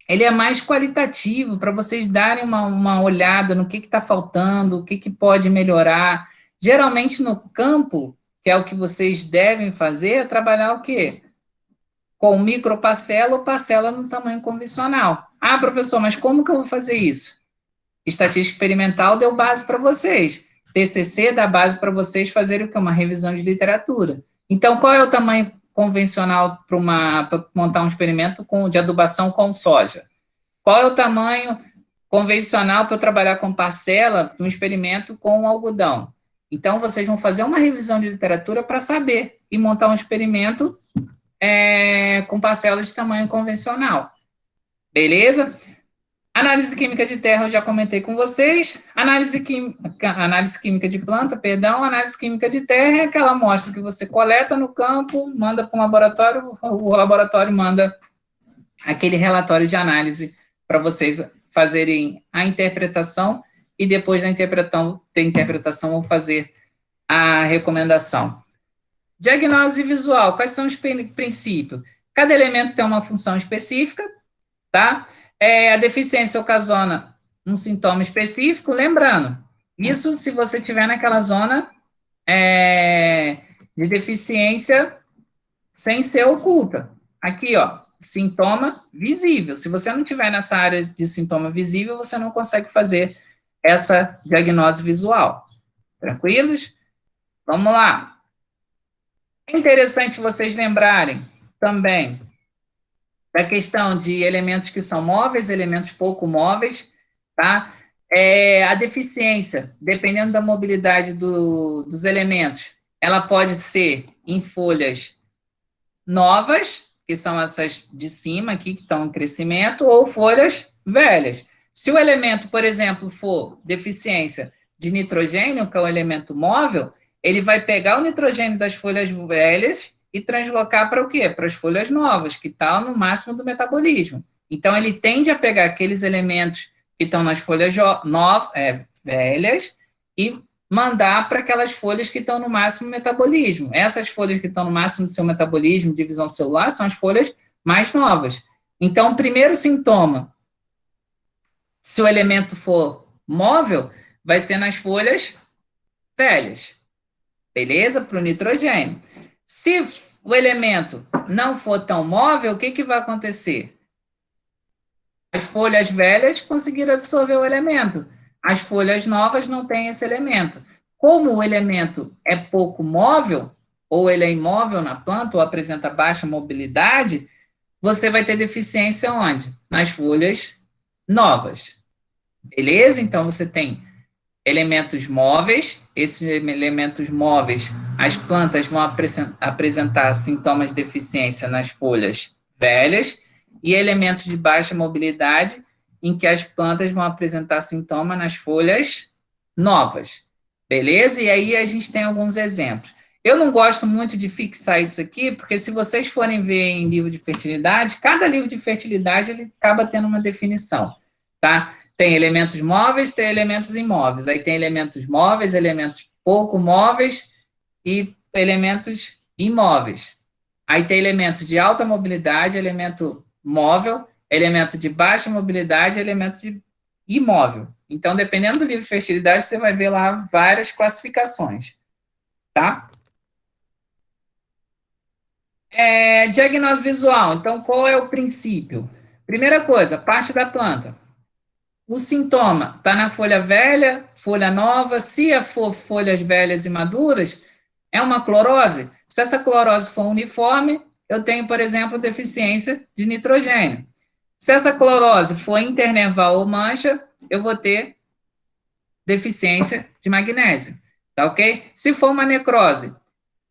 Ele é mais qualitativo, para vocês darem uma olhada no que está faltando, o que pode melhorar. Geralmente, no campo, que é o que vocês devem fazer, é trabalhar o quê? Com microparcela ou parcela no tamanho convencional. Ah, professor, mas como que eu vou fazer isso? Estatística experimental deu base para vocês. TCC dá base para vocês fazerem o quê? Uma revisão de literatura. Então, qual é o tamanho convencional para montar um experimento de adubação com soja? Qual é o tamanho convencional para eu trabalhar com parcela de um experimento com algodão? Então, vocês vão fazer uma revisão de literatura para saber e montar um experimento com parcelas de tamanho convencional. Beleza? Análise química de terra, eu já comentei com vocês. Análise química de planta, perdão. Análise química de terra é aquela amostra que você coleta no campo, manda para um laboratório, o laboratório manda aquele relatório de análise para vocês fazerem a interpretação e depois da interpretação vão fazer a recomendação. Diagnose visual, quais são os princípios? Cada elemento tem uma função específica, tá? A deficiência ocasiona um sintoma específico, lembrando, isso se você estiver naquela zona de deficiência sem ser oculta. Aqui, ó, sintoma visível. Se você não estiver nessa área de sintoma visível, você não consegue fazer essa diagnose visual. Tranquilos? Vamos lá. É interessante vocês lembrarem também da questão de elementos que são móveis, elementos pouco móveis, tá? A deficiência, dependendo da mobilidade dos elementos, ela pode ser em folhas novas, que são essas de cima aqui, que estão em crescimento, ou folhas velhas. Se o elemento, por exemplo, for deficiência de nitrogênio, que é um elemento móvel, ele vai pegar o nitrogênio das folhas velhas e translocar para o quê? Para as folhas novas, que estão no máximo do metabolismo. Então, ele tende a pegar aqueles elementos que estão nas folhas velhas e mandar para aquelas folhas que estão no máximo do metabolismo. Essas folhas que estão no máximo do seu metabolismo, divisão celular, são as folhas mais novas. Então, o primeiro sintoma, se o elemento for móvel, vai ser nas folhas velhas, beleza? Para o nitrogênio. Se o elemento não for tão móvel, o que vai acontecer? As folhas velhas conseguiram absorver o elemento. As folhas novas não têm esse elemento. Como o elemento é pouco móvel, ou ele é imóvel na planta, ou apresenta baixa mobilidade, você vai ter deficiência onde? Nas folhas novas. Beleza? Então, você tem elementos móveis. Esses elementos móveis, as plantas vão apresentar sintomas de deficiência nas folhas velhas, e elementos de baixa mobilidade, em que as plantas vão apresentar sintoma nas folhas novas. Beleza? E aí a gente tem alguns exemplos. Eu não gosto muito de fixar isso aqui, porque se vocês forem ver em livro de fertilidade, cada livro de fertilidade ele acaba tendo uma definição, tá? Tem elementos móveis, tem elementos imóveis. Aí tem elementos móveis, elementos pouco móveis e elementos imóveis. Aí tem elementos de alta mobilidade, elemento móvel, elemento de baixa mobilidade, elemento de imóvel. Então, dependendo do livro de fertilidade, você vai ver lá várias classificações, tá? Diagnóstico visual. Então, qual é o princípio? Primeira coisa, parte da planta. O sintoma está na folha velha, folha nova. Se for folhas velhas e maduras, é uma clorose. Se essa clorose for uniforme, eu tenho, por exemplo, deficiência de nitrogênio. Se essa clorose for internerval ou mancha, eu vou ter deficiência de magnésio. Tá ok? Se for uma necrose,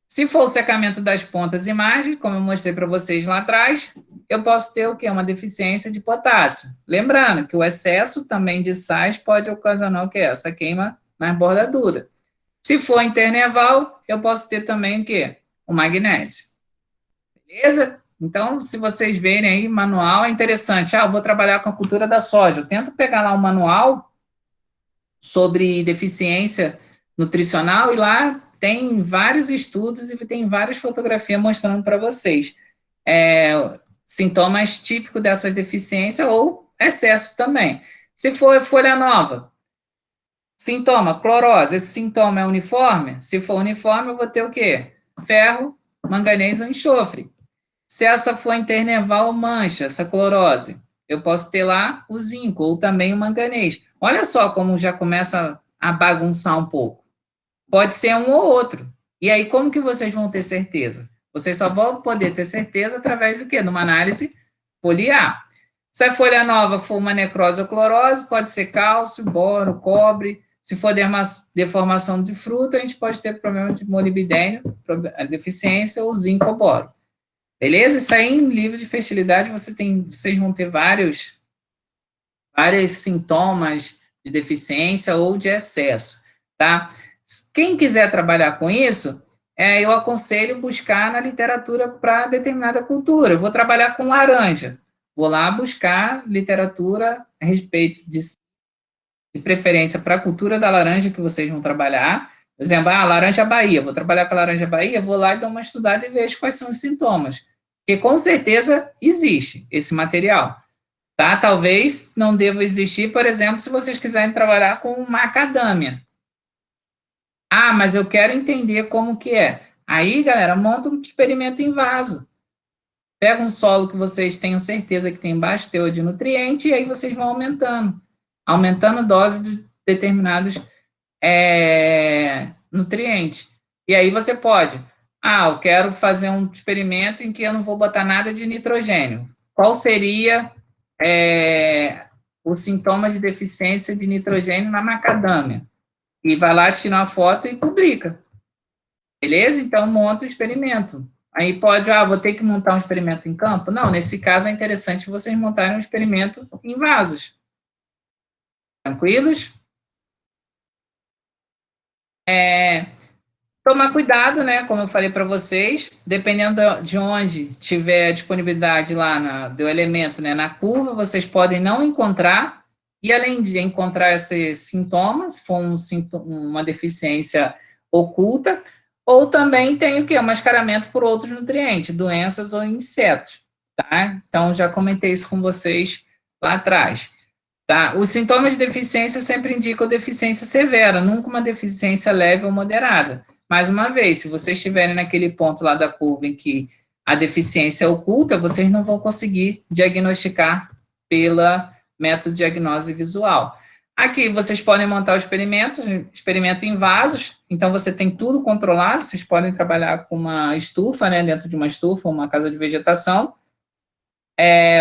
se for o secamento das pontas e margens, como eu mostrei para vocês lá atrás, eu posso ter o quê? Uma deficiência de potássio. Lembrando que o excesso também de sais pode ocasionar o quê? Essa queima na bordadura. Se for internerval, eu posso ter também o quê? O magnésio. Beleza? Então, se vocês verem aí, manual é interessante. Eu vou trabalhar com a cultura da soja. Eu tento pegar lá um manual sobre deficiência nutricional e lá tem vários estudos e tem várias fotografias mostrando para vocês sintomas típicos dessa deficiência ou excesso também. Se for folha nova, sintoma, clorose, esse sintoma é uniforme? Se for uniforme, eu vou ter o quê? Ferro, manganês ou enxofre. Se essa for internerval ou mancha, essa clorose, eu posso ter lá o zinco ou também o manganês. Olha só como já começa a bagunçar um pouco. Pode ser um ou outro. E aí, como que vocês vão ter certeza? Vocês só vão poder ter certeza através do quê? De uma análise foliar. Se a folha nova for uma necrose ou clorose, pode ser cálcio, boro, cobre. Se for deformação de fruta, a gente pode ter problema de molibdênio, deficiência ou zinco ou boro. Beleza? Isso aí em livro de fertilidade vocês vão ter vários sintomas de deficiência ou de excesso, tá? Quem quiser trabalhar com isso, eu aconselho buscar na literatura para determinada cultura. Eu vou trabalhar com laranja. Vou lá buscar literatura a respeito de preferência para a cultura da laranja que vocês vão trabalhar. Por exemplo, laranja Bahia. Vou trabalhar com a laranja Bahia, vou lá e dou uma estudada e vejo quais são os sintomas. Porque com certeza existe esse material. Tá? Talvez não deva existir, por exemplo, se vocês quiserem trabalhar com macadâmia. Mas eu quero entender como que é. Aí, galera, monta um experimento em vaso. Pega um solo que vocês tenham certeza que tem baixo teor de nutriente e aí vocês vão aumentando a dose de determinados nutrientes. E aí você pode, eu quero fazer um experimento em que eu não vou botar nada de nitrogênio. Qual seria o sintoma de deficiência de nitrogênio na macadâmia? E vai lá, tira uma foto e publica. Beleza? Então, monta o experimento. Aí pode, vou ter que montar um experimento em campo? Não, nesse caso é interessante vocês montarem um experimento em vasos. Tranquilos? Tomar cuidado, né? Como eu falei para vocês, dependendo de onde tiver disponibilidade lá do elemento, né, na curva, vocês podem não encontrar. E além de encontrar esses sintomas, se for uma deficiência oculta, ou também tem o quê? O mascaramento por outros nutrientes, doenças ou insetos, tá? Então, já comentei isso com vocês lá atrás, tá? Os sintomas de deficiência sempre indicam deficiência severa, nunca uma deficiência leve ou moderada. Mais uma vez, se vocês estiverem naquele ponto lá da curva em que a deficiência é oculta, vocês não vão conseguir diagnosticar pela método de diagnose visual. Aqui vocês podem montar o experimento em vasos, então você tem tudo controlado, vocês podem trabalhar com uma estufa, né, dentro de uma estufa, uma casa de vegetação.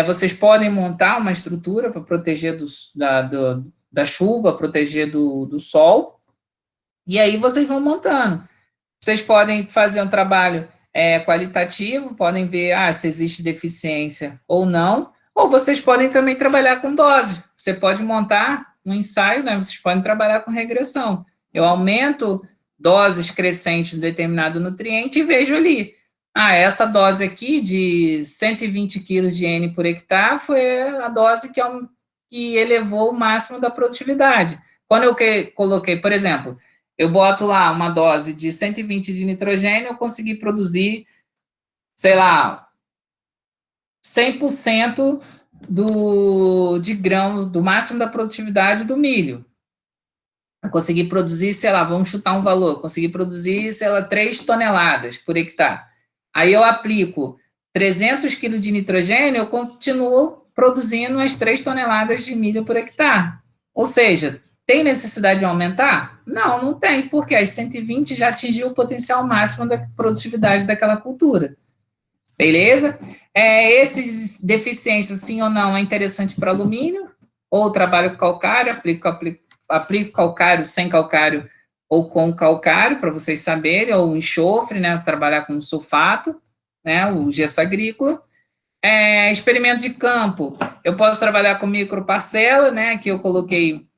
Vocês podem montar uma estrutura para proteger da chuva, proteger do sol, e aí vocês vão montando. Vocês podem fazer um trabalho qualitativo, podem ver se existe deficiência ou não, ou vocês podem também trabalhar com dose. Você pode montar um ensaio, né? Vocês podem trabalhar com regressão. Eu aumento doses crescentes de determinado nutriente e vejo ali. Essa dose aqui de 120 quilos de N por hectare foi a dose que elevou o máximo da produtividade. Quando eu coloquei, por exemplo, eu boto lá uma dose de 120 de nitrogênio, eu consegui produzir, sei lá, 100% de grão, do máximo da produtividade do milho. Eu consegui produzir, sei lá, vamos chutar um valor, consegui produzir, sei lá, 3 toneladas por hectare. Aí eu aplico 300 quilos de nitrogênio, eu continuo produzindo as 3 toneladas de milho por hectare. Ou seja, tem necessidade de aumentar? Não, não tem, porque as 120 já atingiu o potencial máximo da produtividade daquela cultura. Beleza? Esses deficiências, sim ou não, é interessante para alumínio, ou trabalho com calcário, aplico calcário sem calcário ou com calcário, para vocês saberem, ou enxofre, né, trabalhar com sulfato, né, o gesso agrícola. Experimento de campo, eu posso trabalhar com microparcela, né, que eu coloquei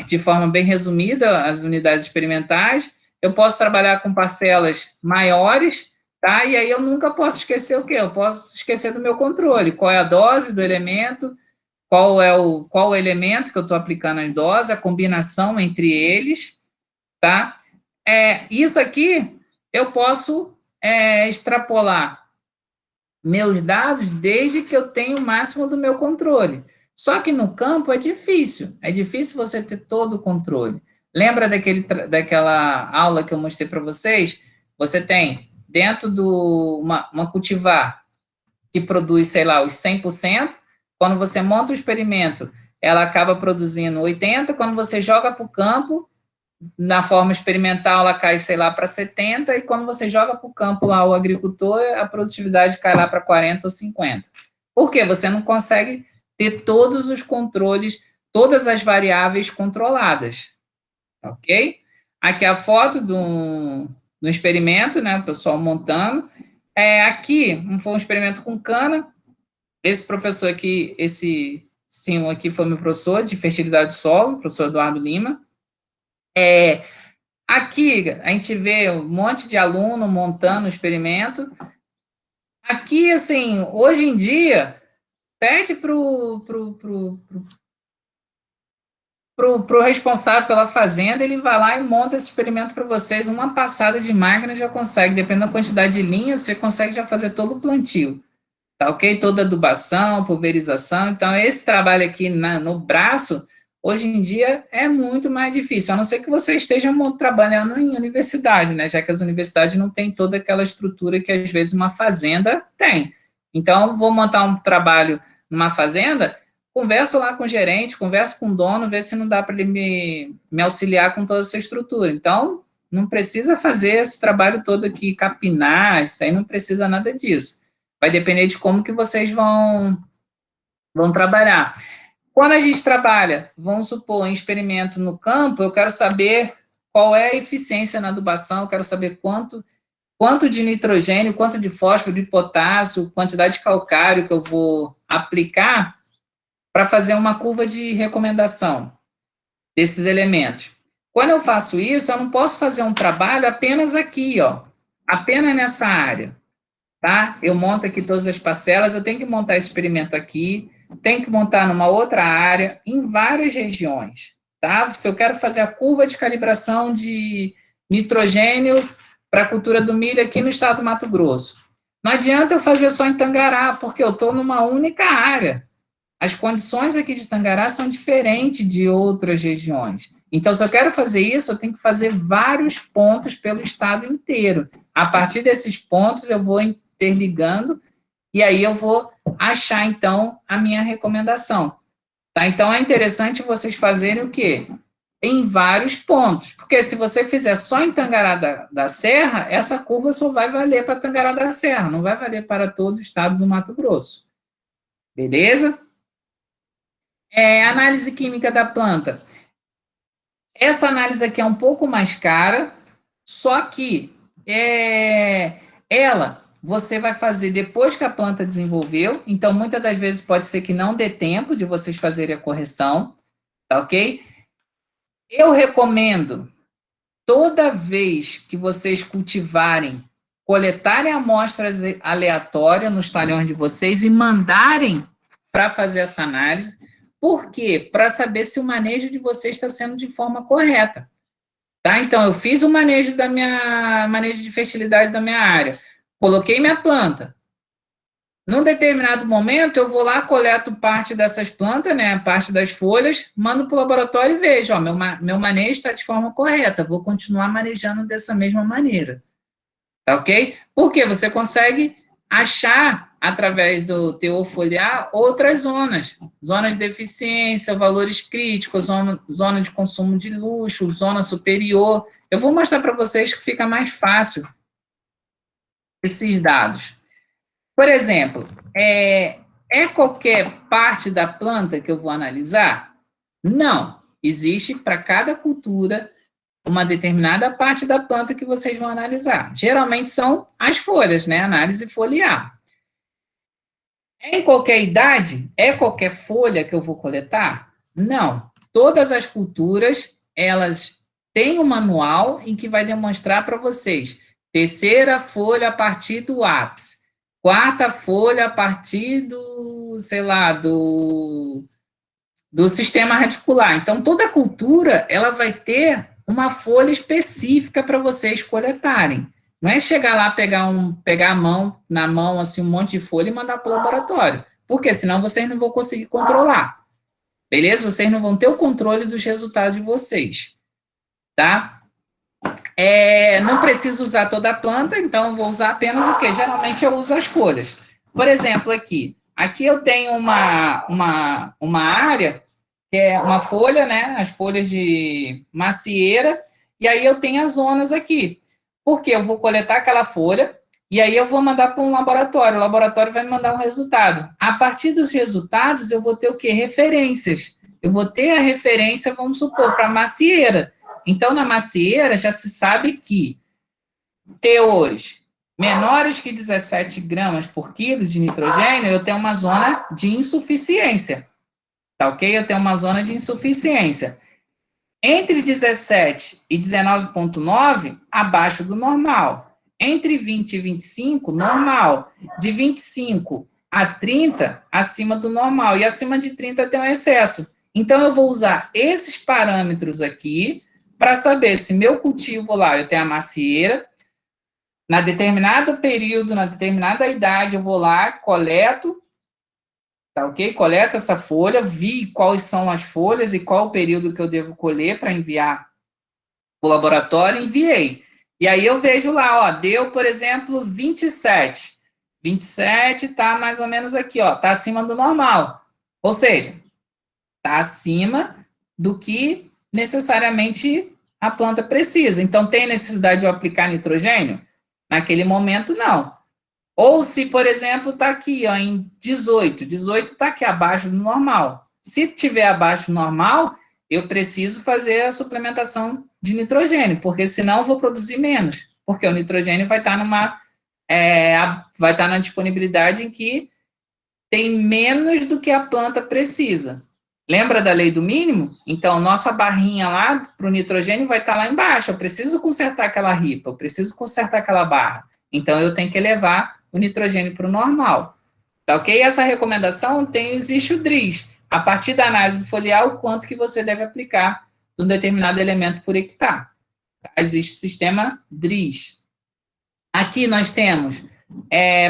de forma bem resumida as unidades experimentais. Eu posso trabalhar com parcelas maiores, tá? E aí eu nunca posso esquecer o quê? Eu posso esquecer do meu controle. Qual é a dose do elemento, qual o elemento que eu estou aplicando as doses, a combinação entre eles, tá? Isso aqui eu posso extrapolar meus dados desde que eu tenha o máximo do meu controle. Só que no campo é difícil você ter todo o controle. Lembra daquela aula que eu mostrei para vocês? Você tem dentro uma cultivar que produz, sei lá, os 100%, quando você monta o experimento, ela acaba produzindo 80%, quando você joga para o campo, na forma experimental, ela cai, sei lá, para 70%, e quando você joga para o campo lá, o agricultor, a produtividade cai lá para 40% ou 50%. Por quê? Você não consegue ter todos os controles, todas as variáveis controladas, ok? Aqui a foto do experimento, né, o pessoal montando. Aqui, foi um experimento com cana. Esse professor aqui, esse senhor aqui foi meu professor de fertilidade do solo, professor Eduardo Lima. Aqui, a gente vê um monte de aluno montando o experimento. Aqui, assim, hoje em dia, pede para o responsável pela fazenda, ele vai lá e monta esse experimento para vocês. Uma passada de máquina já consegue, dependendo da quantidade de linhas, você consegue já fazer todo o plantio. Tá ok? Toda adubação, pulverização. Então, esse trabalho aqui no braço, hoje em dia, é muito mais difícil, a não ser que você esteja trabalhando em universidade, né? Já que as universidades não têm toda aquela estrutura que, às vezes, uma fazenda tem. Então, vou montar um trabalho numa fazenda, converso lá com o gerente, converso com o dono, ver se não dá para ele me auxiliar com toda essa estrutura. Então, não precisa fazer esse trabalho todo aqui, capinar, isso aí não precisa nada disso. Vai depender de como que vocês vão trabalhar. Quando a gente trabalha, vamos supor, em experimento no campo, eu quero saber qual é a eficiência na adubação, eu quero saber quanto de nitrogênio, quanto de fósforo, de potássio, quantidade de calcário que eu vou aplicar para fazer uma curva de recomendação desses elementos. Quando eu faço isso, eu não posso fazer um trabalho apenas aqui, ó, apenas nessa área. Tá? Eu monto aqui todas as parcelas, eu tenho que montar esse experimento aqui, tenho que montar numa outra área, em várias regiões, tá? Se eu quero fazer a curva de calibração de nitrogênio para a cultura do milho aqui no estado do Mato Grosso. Não adianta eu fazer só em Tangará, porque eu estou numa única área. As condições aqui de Tangará são diferentes de outras regiões. Então, se eu quero fazer isso, eu tenho que fazer vários pontos pelo estado inteiro. A partir desses pontos, eu vou interligando e aí eu vou achar, então, a minha recomendação. Tá? Então, é interessante vocês fazerem o quê? Em vários pontos. Porque se você fizer só em Tangará da Serra, essa curva só vai valer para Tangará da Serra, não vai valer para todo o estado do Mato Grosso. Beleza? Análise química da planta. Essa análise aqui é um pouco mais cara, só que ela você vai fazer depois que a planta desenvolveu, então muitas das vezes pode ser que não dê tempo de vocês fazerem a correção, tá ok? Eu recomendo, toda vez que vocês cultivarem, coletarem amostras aleatórias nos talhões de vocês e mandarem para fazer essa análise. Por quê? Para saber se o manejo de vocês está sendo de forma correta. Tá? Então, eu fiz o manejo manejo de fertilidade da minha área, coloquei minha planta. Num determinado momento, eu vou lá, coleto parte dessas plantas, né, parte das folhas, mando para o laboratório e vejo, ó, meu manejo está de forma correta, vou continuar manejando dessa mesma maneira. Tá ok? Porque você consegue achar, através do teor foliar, outras zonas. Zonas de deficiência, valores críticos, zona de consumo de luxo, zona superior. Eu vou mostrar para vocês que fica mais fácil esses dados. Por exemplo, qualquer parte da planta que eu vou analisar? Não. Existe para cada cultura uma determinada parte da planta que vocês vão analisar. Geralmente são as folhas, né? Análise foliar. Em qualquer idade, qualquer folha que eu vou coletar? Não. Todas as culturas, elas têm um manual em que vai demonstrar para vocês. Terceira folha a partir do ápice. Quarta folha a partir do, sei lá, do sistema radicular. Então, toda cultura, ela vai ter uma folha específica para vocês coletarem. Não é chegar lá, pegar na mão, assim, um monte de folha e mandar para o laboratório. Porque senão vocês não vão conseguir controlar. Beleza? Vocês não vão ter o controle dos resultados de vocês. Tá? Não preciso usar toda a planta, então eu vou usar apenas o quê? Geralmente eu uso as folhas. Por exemplo, aqui eu tenho uma área que é uma folha, né? As folhas de macieira, e aí eu tenho as zonas aqui. Porque eu vou coletar aquela folha, e aí eu vou mandar para um laboratório. O laboratório vai me mandar um resultado. A partir dos resultados, eu vou ter o quê? Referências. Eu vou ter a referência, vamos supor, para macieira. Então, na macieira, já se sabe que teores menores que 17 gramas por quilo de nitrogênio, eu tenho uma zona de insuficiência. Tá ok? Eu tenho uma zona de insuficiência. Entre 17 e 19,9, abaixo do normal. Entre 20 e 25, normal. De 25 a 30, acima do normal. E acima de 30 tem um excesso. Então, eu vou usar esses parâmetros aqui para saber se meu cultivo lá, eu tenho a macieira, na determinado período, na determinada idade, eu vou lá, coleto, tá ok? Coleto essa folha, vi quais são as folhas e qual o período que eu devo colher para enviar para o laboratório, enviei. E aí eu vejo lá, ó, deu, por exemplo, 27. 27 tá mais ou menos aqui, ó, tá acima do normal. Ou seja, tá acima do que necessariamente a planta precisa. Então, tem necessidade de eu aplicar nitrogênio? Naquele momento, não. Ou se, por exemplo, está aqui, ó, em 18. 18 está aqui abaixo do normal. Se estiver abaixo do normal, eu preciso fazer a suplementação de nitrogênio, porque senão eu vou produzir menos. Porque o nitrogênio vai estar vai estar na disponibilidade em que tem menos do que a planta precisa. Lembra da lei do mínimo? Então, nossa barrinha lá para o nitrogênio vai estar lá embaixo. Eu preciso consertar aquela ripa, eu preciso consertar aquela barra. Então, eu tenho que elevar o nitrogênio para o normal. Tá ok? Essa recomendação existe o DRIS. A partir da análise foliar, o quanto que você deve aplicar de um determinado elemento por hectare. Tá? Existe o sistema DRIS. Aqui nós temos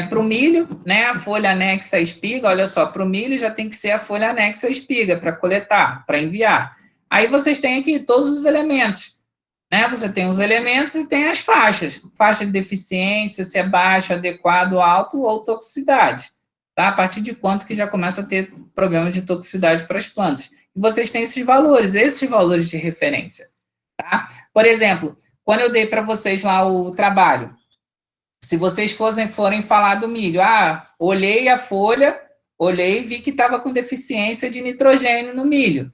Para o milho, né, a folha anexa à espiga, olha só, para o milho já tem que ser a folha anexa à espiga para coletar, para enviar. Aí vocês têm aqui todos os elementos, né? Você tem os elementos e tem as faixas. Faixa de deficiência, se é baixo, adequado, alto ou toxicidade. Tá? A partir de quanto que já começa a ter problema de toxicidade para as plantas. E vocês têm esses valores de referência. Tá? Por exemplo, quando eu dei para vocês lá o trabalho, se vocês forem falar do milho, olhei a folha, olhei e vi que estava com deficiência de nitrogênio no milho.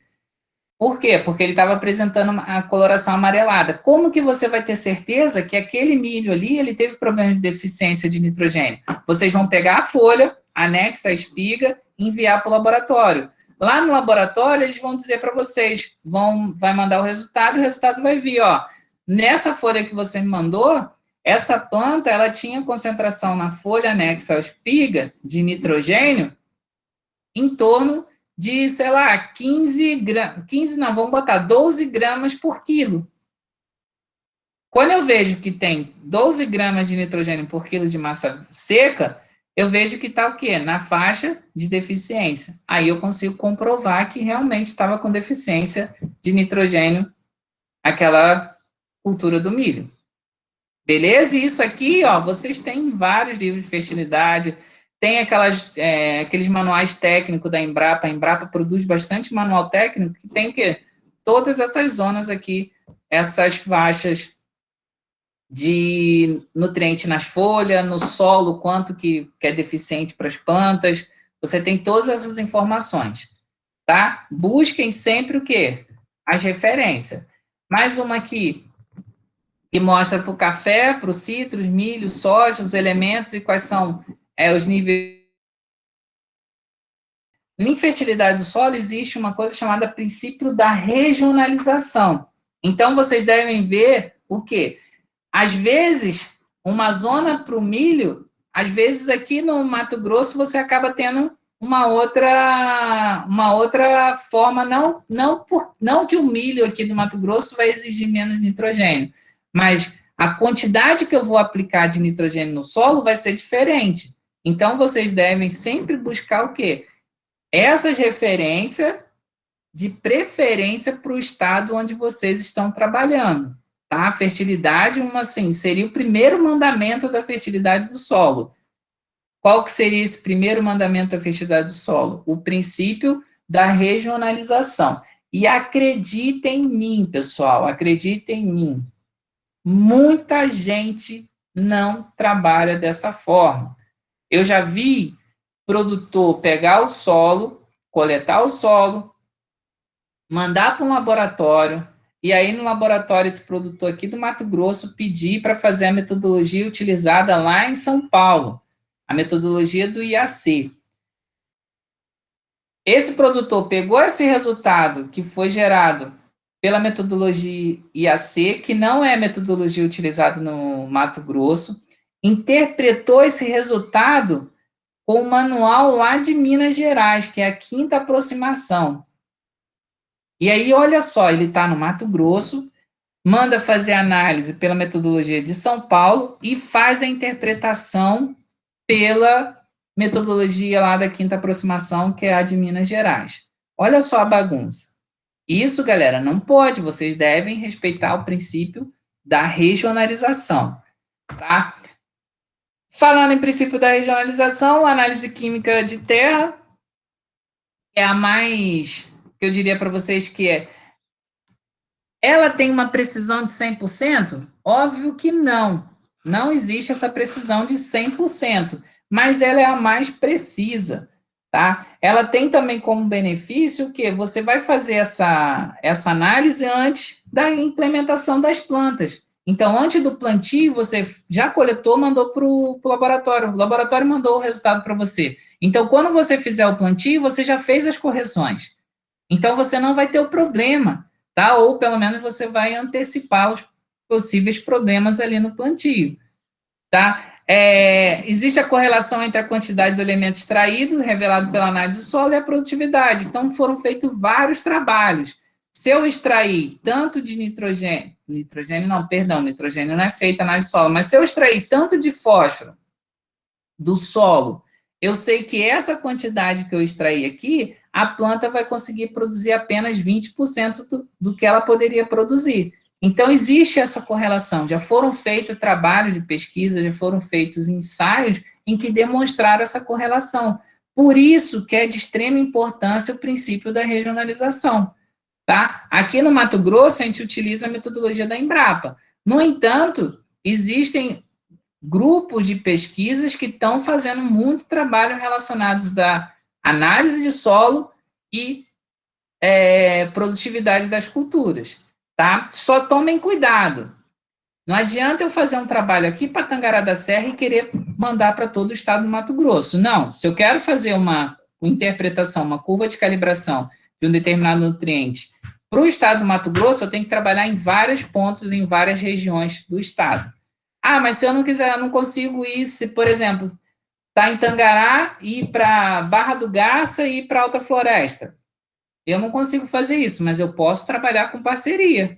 Por quê? Porque ele estava apresentando a coloração amarelada. Como que você vai ter certeza que aquele milho ali, ele teve problema de deficiência de nitrogênio? Vocês vão pegar a folha, anexa a espiga, e enviar para o laboratório. Lá no laboratório, eles vão dizer para vocês, vai mandar o resultado vai vir, ó, nessa folha que você me mandou, essa planta, ela tinha concentração na folha anexa à espiga de nitrogênio em torno de, sei lá, 12 gramas por quilo. Quando eu vejo que tem 12 gramas de nitrogênio por quilo de massa seca, eu vejo que está o quê? Na faixa de deficiência. Aí eu consigo comprovar que realmente estava com deficiência de nitrogênio aquela cultura do milho. Beleza? E isso aqui, ó, vocês têm vários livros de fertilidade, tem aqueles manuais técnicos da Embrapa. A Embrapa produz bastante manual técnico que tem todas essas zonas aqui, essas faixas de nutriente nas folhas, no solo, quanto que é deficiente para as plantas. Você tem todas essas informações, tá? Busquem sempre o quê? As referências. Mais uma aqui, que mostra para o café, para o citros, milho, soja, os elementos e quais são os níveis. Em fertilidade do solo existe uma coisa chamada princípio da regionalização. Então, vocês devem ver o quê? Às vezes, uma zona para o milho, às vezes aqui no Mato Grosso você acaba tendo uma outra forma, não que o milho aqui do Mato Grosso vai exigir menos nitrogênio, mas a quantidade que eu vou aplicar de nitrogênio no solo vai ser diferente. Então, vocês devem sempre buscar o quê? Essas referências de preferência para o estado onde vocês estão trabalhando, tá? A fertilidade, seria o primeiro mandamento da fertilidade do solo. Qual que seria esse primeiro mandamento da fertilidade do solo? O princípio da regionalização. E acreditem em mim, pessoal, acreditem em mim. Muita gente não trabalha dessa forma. Eu já vi produtor pegar o solo, coletar o solo, mandar para um laboratório, e aí no laboratório esse produtor aqui do Mato Grosso pedir para fazer a metodologia utilizada lá em São Paulo, a metodologia do IAC. Esse produtor pegou esse resultado que foi gerado pela metodologia IAC, que não é a metodologia utilizada no Mato Grosso, interpretou esse resultado com o manual lá de Minas Gerais, que é a quinta aproximação. E aí, olha só, ele está no Mato Grosso, manda fazer análise pela metodologia de São Paulo e faz a interpretação pela metodologia lá da quinta aproximação, que é a de Minas Gerais. Olha só a bagunça. Isso, galera, não pode, vocês devem respeitar o princípio da regionalização, tá? Falando em princípio da regionalização, a análise química de terra é a mais, que eu diria para vocês que ela tem uma precisão de 100%? Óbvio que não. Não existe essa precisão de 100%, mas ela é a mais precisa, tá? Ela tem também como benefício que você vai fazer essa análise antes da implementação das plantas. Então, antes do plantio, você já coletou, mandou para o laboratório. O laboratório mandou o resultado para você. Então, quando você fizer o plantio, você já fez as correções. Então, você não vai ter o problema, tá? Ou, pelo menos, você vai antecipar os possíveis problemas ali no plantio, tá? Existe a correlação entre a quantidade do elemento extraído, revelado pela análise do solo, e a produtividade. Então, foram feitos vários trabalhos. Se eu extrair tanto de nitrogênio não é feita análise de solo, mas se eu extrair tanto de fósforo do solo. Eu sei que essa quantidade que eu extraí aqui, a planta vai conseguir produzir apenas 20% do que ela poderia produzir. Então, existe essa correlação. Já foram feitos trabalhos de pesquisa, já foram feitos ensaios em que demonstraram essa correlação. Por isso que é de extrema importância o princípio da regionalização. Tá? Aqui no Mato Grosso, a gente utiliza a metodologia da Embrapa. No entanto, existem grupos de pesquisas que estão fazendo muito trabalho relacionados à análise de solo e produtividade das culturas. Tá? Só tomem cuidado. Não adianta eu fazer um trabalho aqui para Tangará da Serra e querer mandar para todo o estado do Mato Grosso. Não, se eu quero fazer uma interpretação, uma curva de calibração de um determinado nutriente para o estado do Mato Grosso, eu tenho que trabalhar em vários pontos, em várias regiões do estado. Ah, mas se eu não quiser, eu não consigo ir, se, por exemplo, está em Tangará, ir para Barra do Garça e ir para Alta Floresta. Eu não consigo fazer isso, mas eu posso trabalhar com parceria.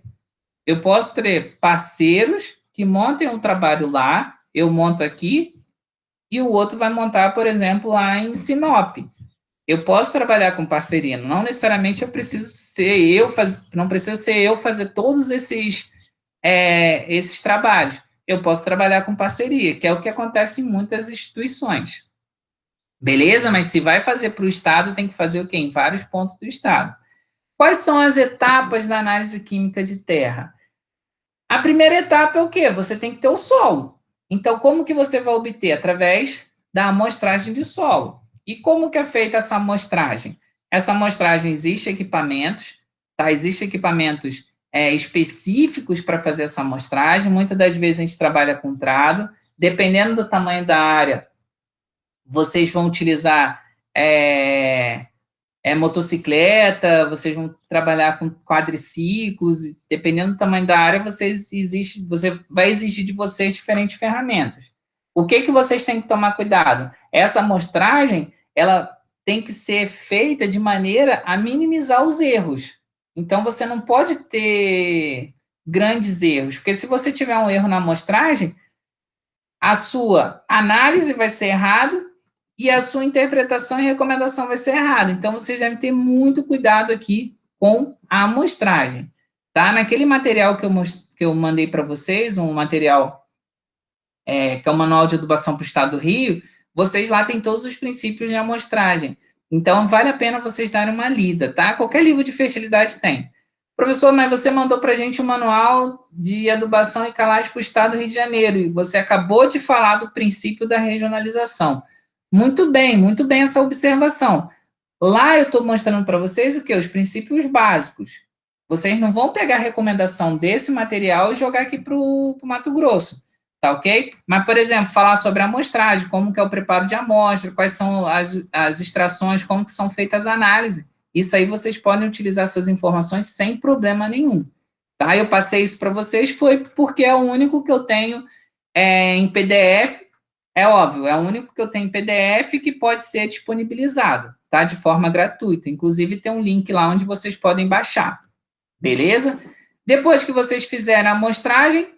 Eu posso ter parceiros que montem um trabalho lá, eu monto aqui, e o outro vai montar, por exemplo, lá em Sinop. Eu posso trabalhar com parceria, não necessariamente eu preciso ser eu não precisa ser eu fazer todos esses trabalhos. Eu posso trabalhar com parceria, que é o que acontece em muitas instituições. Beleza? Mas se vai fazer para o Estado, tem que fazer o quê? Em vários pontos do Estado. Quais são as etapas da análise química de terra? A primeira etapa é o quê? Você tem que ter o solo. Então, como que você vai obter? Através da amostragem de solo. E como que é feita essa amostragem? Essa amostragem, existe equipamentos, tá? Existem equipamentos específicos para fazer essa amostragem. Muitas das vezes a gente trabalha com trado. Dependendo do tamanho da área, vocês vão utilizar motocicleta, vocês vão trabalhar com quadriciclos, dependendo do tamanho da área, você vai exigir de vocês diferentes ferramentas. O que vocês têm que tomar cuidado? Essa amostragem, ela tem que ser feita de maneira a minimizar os erros. Então, você não pode ter grandes erros, porque se você tiver um erro na amostragem, a sua análise vai ser errada, e a sua interpretação e recomendação vai ser errada. Então, vocês devem ter muito cuidado aqui com a amostragem. Tá? Naquele material que eu mandei para vocês, um material que é o Manual de Adubação para o Estado do Rio, vocês lá têm todos os princípios de amostragem. Então, vale a pena vocês darem uma lida, tá? Qualquer livro de fertilidade tem. Professor, mas você mandou para a gente um manual de adubação e calagem para o Estado do Rio de Janeiro, e você acabou de falar do princípio da regionalização. Muito bem essa observação. Lá eu estou mostrando para vocês o quê? Os princípios básicos. Vocês não vão pegar a recomendação desse material e jogar aqui para o Mato Grosso, tá ok? Mas, por exemplo, falar sobre a amostragem, como que é o preparo de amostra, quais são as extrações, como que são feitas as análises. Isso aí vocês podem utilizar essas informações sem problema nenhum. Tá? Eu passei isso para vocês, foi porque é o único que eu tenho em PDF. É óbvio, é o único que eu tenho em PDF que pode ser disponibilizado, tá? De forma gratuita. Inclusive, tem um link lá onde vocês podem baixar. Beleza? Depois que vocês fizerem a amostragem,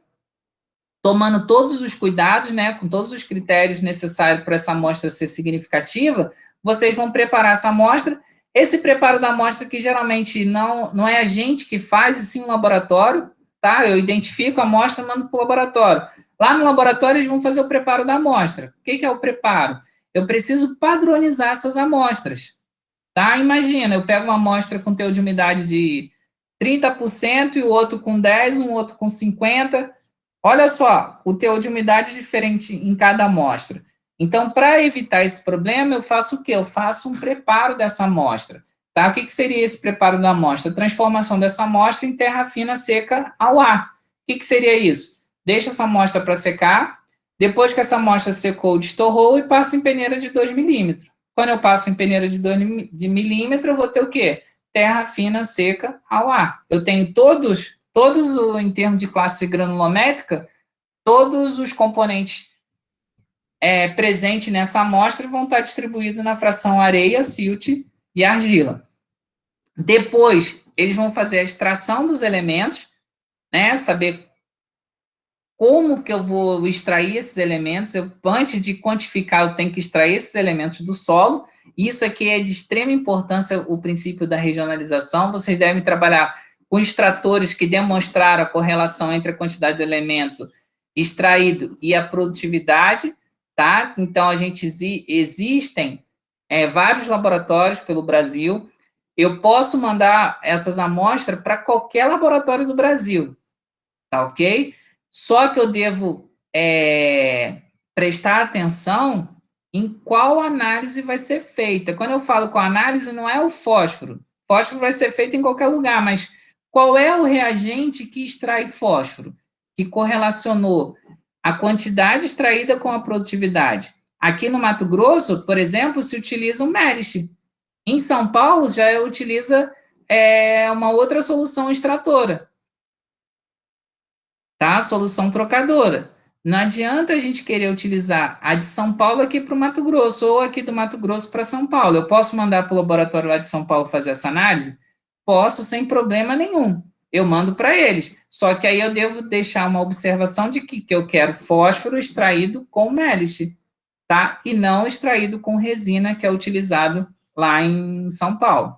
tomando todos os cuidados, né? Com todos os critérios necessários para essa amostra ser significativa, vocês vão preparar essa amostra. Esse preparo da amostra que geralmente não é a gente que faz, e sim um laboratório, tá? Eu identifico a amostra e mando para o laboratório. Lá no laboratório, eles vão fazer o preparo da amostra. O que é o preparo? Eu preciso padronizar essas amostras. Tá? Imagina, eu pego uma amostra com teor de umidade de 30% e o outro com 10%, um outro com 50%. Olha só, o teor de umidade é diferente em cada amostra. Então, para evitar esse problema, eu faço o quê? Eu faço um preparo dessa amostra. Tá? O que seria esse preparo da amostra? Transformação dessa amostra em terra fina seca ao ar. O que seria isso? Deixa essa amostra para secar, depois que essa amostra secou, destorrou e passo em peneira de 2 milímetros. Quando eu passo em peneira de 2 milímetros, eu vou ter o quê? Terra fina seca ao ar. Eu tenho todos em termos de classe granulométrica, todos os componentes presentes nessa amostra vão estar distribuídos na fração areia, silt e argila. Depois, eles vão fazer a extração dos elementos, né, saber como que eu vou extrair esses elementos. Antes de quantificar, eu tenho que extrair esses elementos do solo. Isso aqui é de extrema importância, o princípio da regionalização. Vocês devem trabalhar com extratores que demonstraram a correlação entre a quantidade de elemento extraído e a produtividade, tá? Então, existem vários laboratórios pelo Brasil. Eu posso mandar essas amostras para qualquer laboratório do Brasil, tá ok? Só que eu devo prestar atenção em qual análise vai ser feita. Quando eu falo com análise, não é o fósforo. Fósforo vai ser feito em qualquer lugar, mas qual é o reagente que extrai fósforo? Que correlacionou a quantidade extraída com a produtividade. Aqui no Mato Grosso, por exemplo, se utiliza o Melish. Em São Paulo, já utiliza uma outra solução extratora, tá? Solução trocadora. Não adianta a gente querer utilizar a de São Paulo aqui para o Mato Grosso, ou aqui do Mato Grosso para São Paulo. Eu posso mandar para o laboratório lá de São Paulo fazer essa análise? Posso, sem problema nenhum. Eu mando para eles. Só que aí eu devo deixar uma observação de que eu quero fósforo extraído com Melish, tá? E não extraído com resina, que é utilizado lá em São Paulo.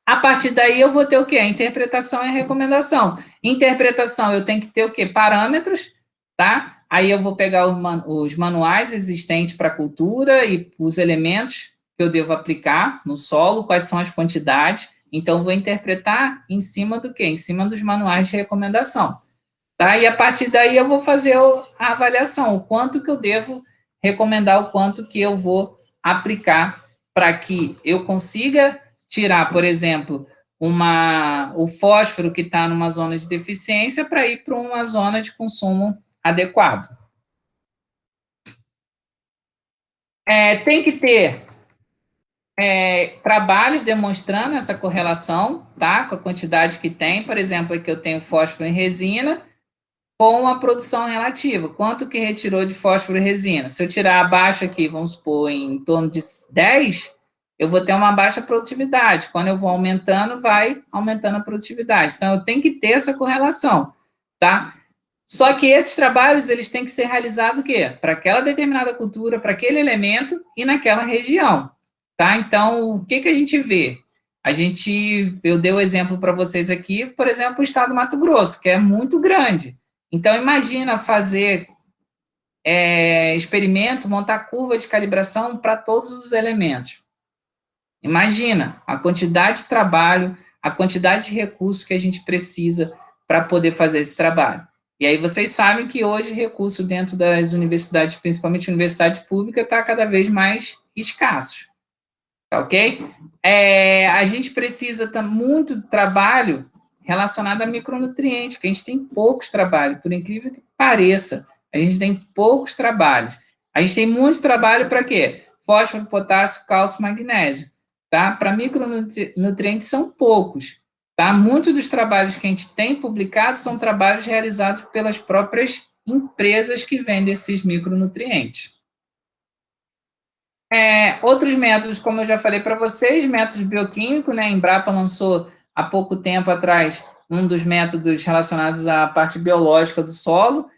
A partir daí, eu vou ter o quê? A interpretação e a recomendação. Interpretação, eu tenho que ter o quê? Parâmetros, tá? Aí eu vou pegar os manuais existentes para a cultura e os elementos que eu devo aplicar no solo, quais são as quantidades. Então, eu vou interpretar em cima do quê? Em cima dos manuais de recomendação, tá? E a partir daí, eu vou fazer a avaliação, o quanto que eu devo recomendar, o quanto que eu vou aplicar para que eu consiga tirar, por exemplo, o fósforo que está numa zona de deficiência para ir para uma zona de consumo adequado. Tem que ter trabalhos demonstrando essa correlação, tá? Com a quantidade que tem. Por exemplo, aqui eu tenho fósforo em resina com a produção relativa. Quanto que retirou de fósforo e resina? Se eu tirar abaixo aqui, vamos supor, em torno de 10, eu vou ter uma baixa produtividade. Quando eu vou aumentando, vai aumentando a produtividade. Então, eu tenho que ter essa correlação, tá? Só que esses trabalhos, eles têm que ser realizados o quê? Para aquela determinada cultura, para aquele elemento e naquela região, tá? Então, o que a gente vê? Eu dei o exemplo para vocês aqui, por exemplo, o estado do Mato Grosso, que é muito grande. Então, imagina fazer experimento, montar curva de calibração para todos os elementos. Imagina a quantidade de trabalho, a quantidade de recursos que a gente precisa para poder fazer esse trabalho. E aí vocês sabem que hoje recurso dentro das universidades, principalmente universidade pública, está cada vez mais escasso. Tá ok? A gente precisa muito trabalho relacionado a micronutrientes, que a gente tem poucos trabalhos, por incrível que pareça, a gente tem poucos trabalhos. A gente tem muito trabalho para quê? Fósforo, potássio, cálcio, magnésio, tá? Para micronutrientes são poucos, tá? Muitos dos trabalhos que a gente tem publicado são trabalhos realizados pelas próprias empresas que vendem esses micronutrientes. Outros métodos, como eu já falei para vocês, métodos bioquímicos, né? A Embrapa lançou há pouco tempo atrás um dos métodos relacionados à parte biológica do solo.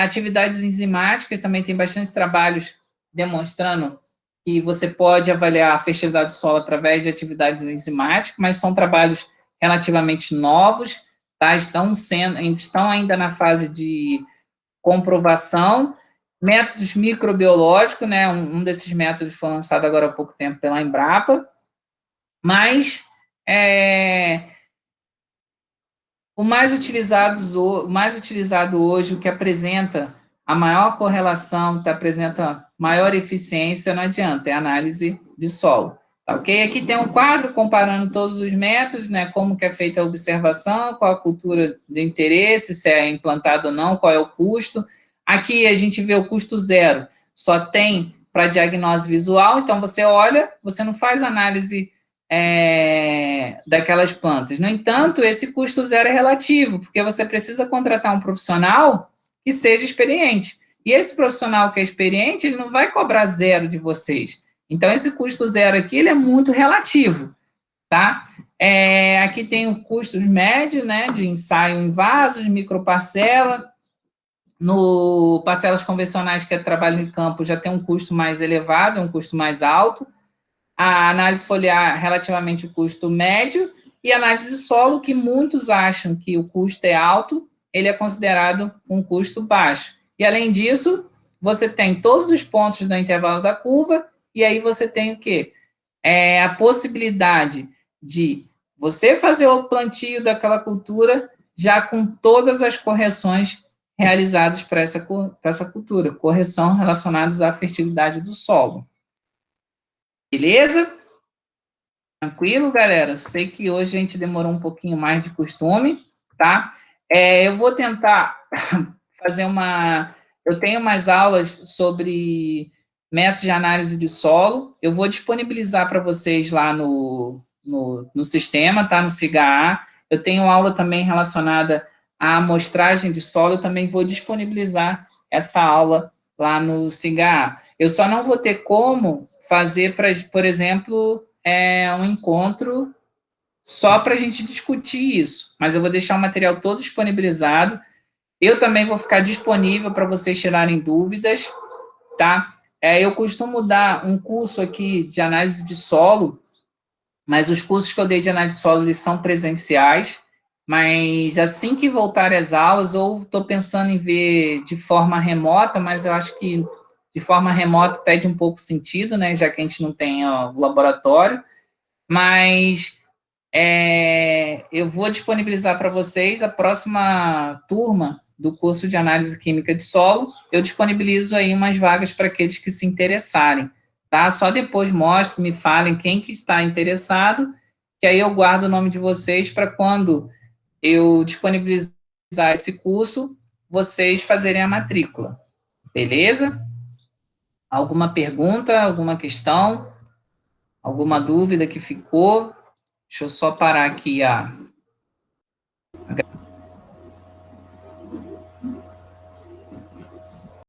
Atividades enzimáticas, também tem bastante trabalhos demonstrando que você pode avaliar a fertilidade do solo através de atividades enzimáticas, mas são trabalhos relativamente novos, tá? Estão ainda na fase de comprovação. Métodos microbiológicos, né? Um desses métodos foi lançado agora há pouco tempo pela Embrapa, mas o mais utilizado hoje, o que apresenta a maior correlação, que apresenta maior eficiência, não adianta, é a análise de solo. Tá ok? Aqui tem um quadro comparando todos os métodos, né? Como que é feita a observação, qual a cultura de interesse, se é implantado ou não, qual é o custo. Aqui a gente vê o custo zero, só tem para diagnose visual, então você olha, você não faz análise daquelas plantas. No entanto, esse custo zero é relativo, porque você precisa contratar um profissional que seja experiente. E esse profissional que é experiente, ele não vai cobrar zero de vocês. Então, esse custo zero aqui, ele é muito relativo, tá? Aqui tem o custo médio, né, de ensaio em vasos, microparcela, No parcelas convencionais, que é trabalho em campo, já tem um custo mais elevado, um custo mais alto. A análise foliar, relativamente, o custo médio. E a análise de solo, que muitos acham que o custo é alto, ele é considerado um custo baixo. E, além disso, você tem todos os pontos do intervalo da curva, e aí você tem o quê? A possibilidade de você fazer o plantio daquela cultura já com todas as correções realizadas para essa cultura, correção relacionadas à fertilidade do solo. Beleza? Tranquilo, galera? Sei que hoje a gente demorou um pouquinho mais de costume, tá? Eu vou tentar fazer uma... Eu tenho umas aulas sobre métodos de análise de solo. Eu vou disponibilizar para vocês lá no sistema, tá? No SIGA. Eu tenho aula também relacionada à amostragem de solo. Eu também vou disponibilizar essa aula lá no SIGA. Eu só não vou ter como fazer, por exemplo, um encontro só para a gente discutir isso. Mas eu vou deixar o material todo disponibilizado. Eu também vou ficar disponível para vocês tirarem dúvidas, tá? Eu costumo dar um curso aqui de análise de solo, mas os cursos que eu dei de análise de solo, eles são presenciais, mas assim que voltar às aulas, ou estou pensando em ver de forma remota, mas eu acho que de forma remota perde um pouco sentido, né, já que a gente não tem o laboratório, mas eu vou disponibilizar para vocês a próxima turma do curso de análise química de solo. Eu disponibilizo aí umas vagas para aqueles que se interessarem, tá? Só depois mostro, me falem quem que está interessado, que aí eu guardo o nome de vocês para quando eu disponibilizar esse curso, vocês fazerem a matrícula. Beleza? Alguma pergunta, alguma questão, alguma dúvida que ficou? Deixa eu só parar aqui a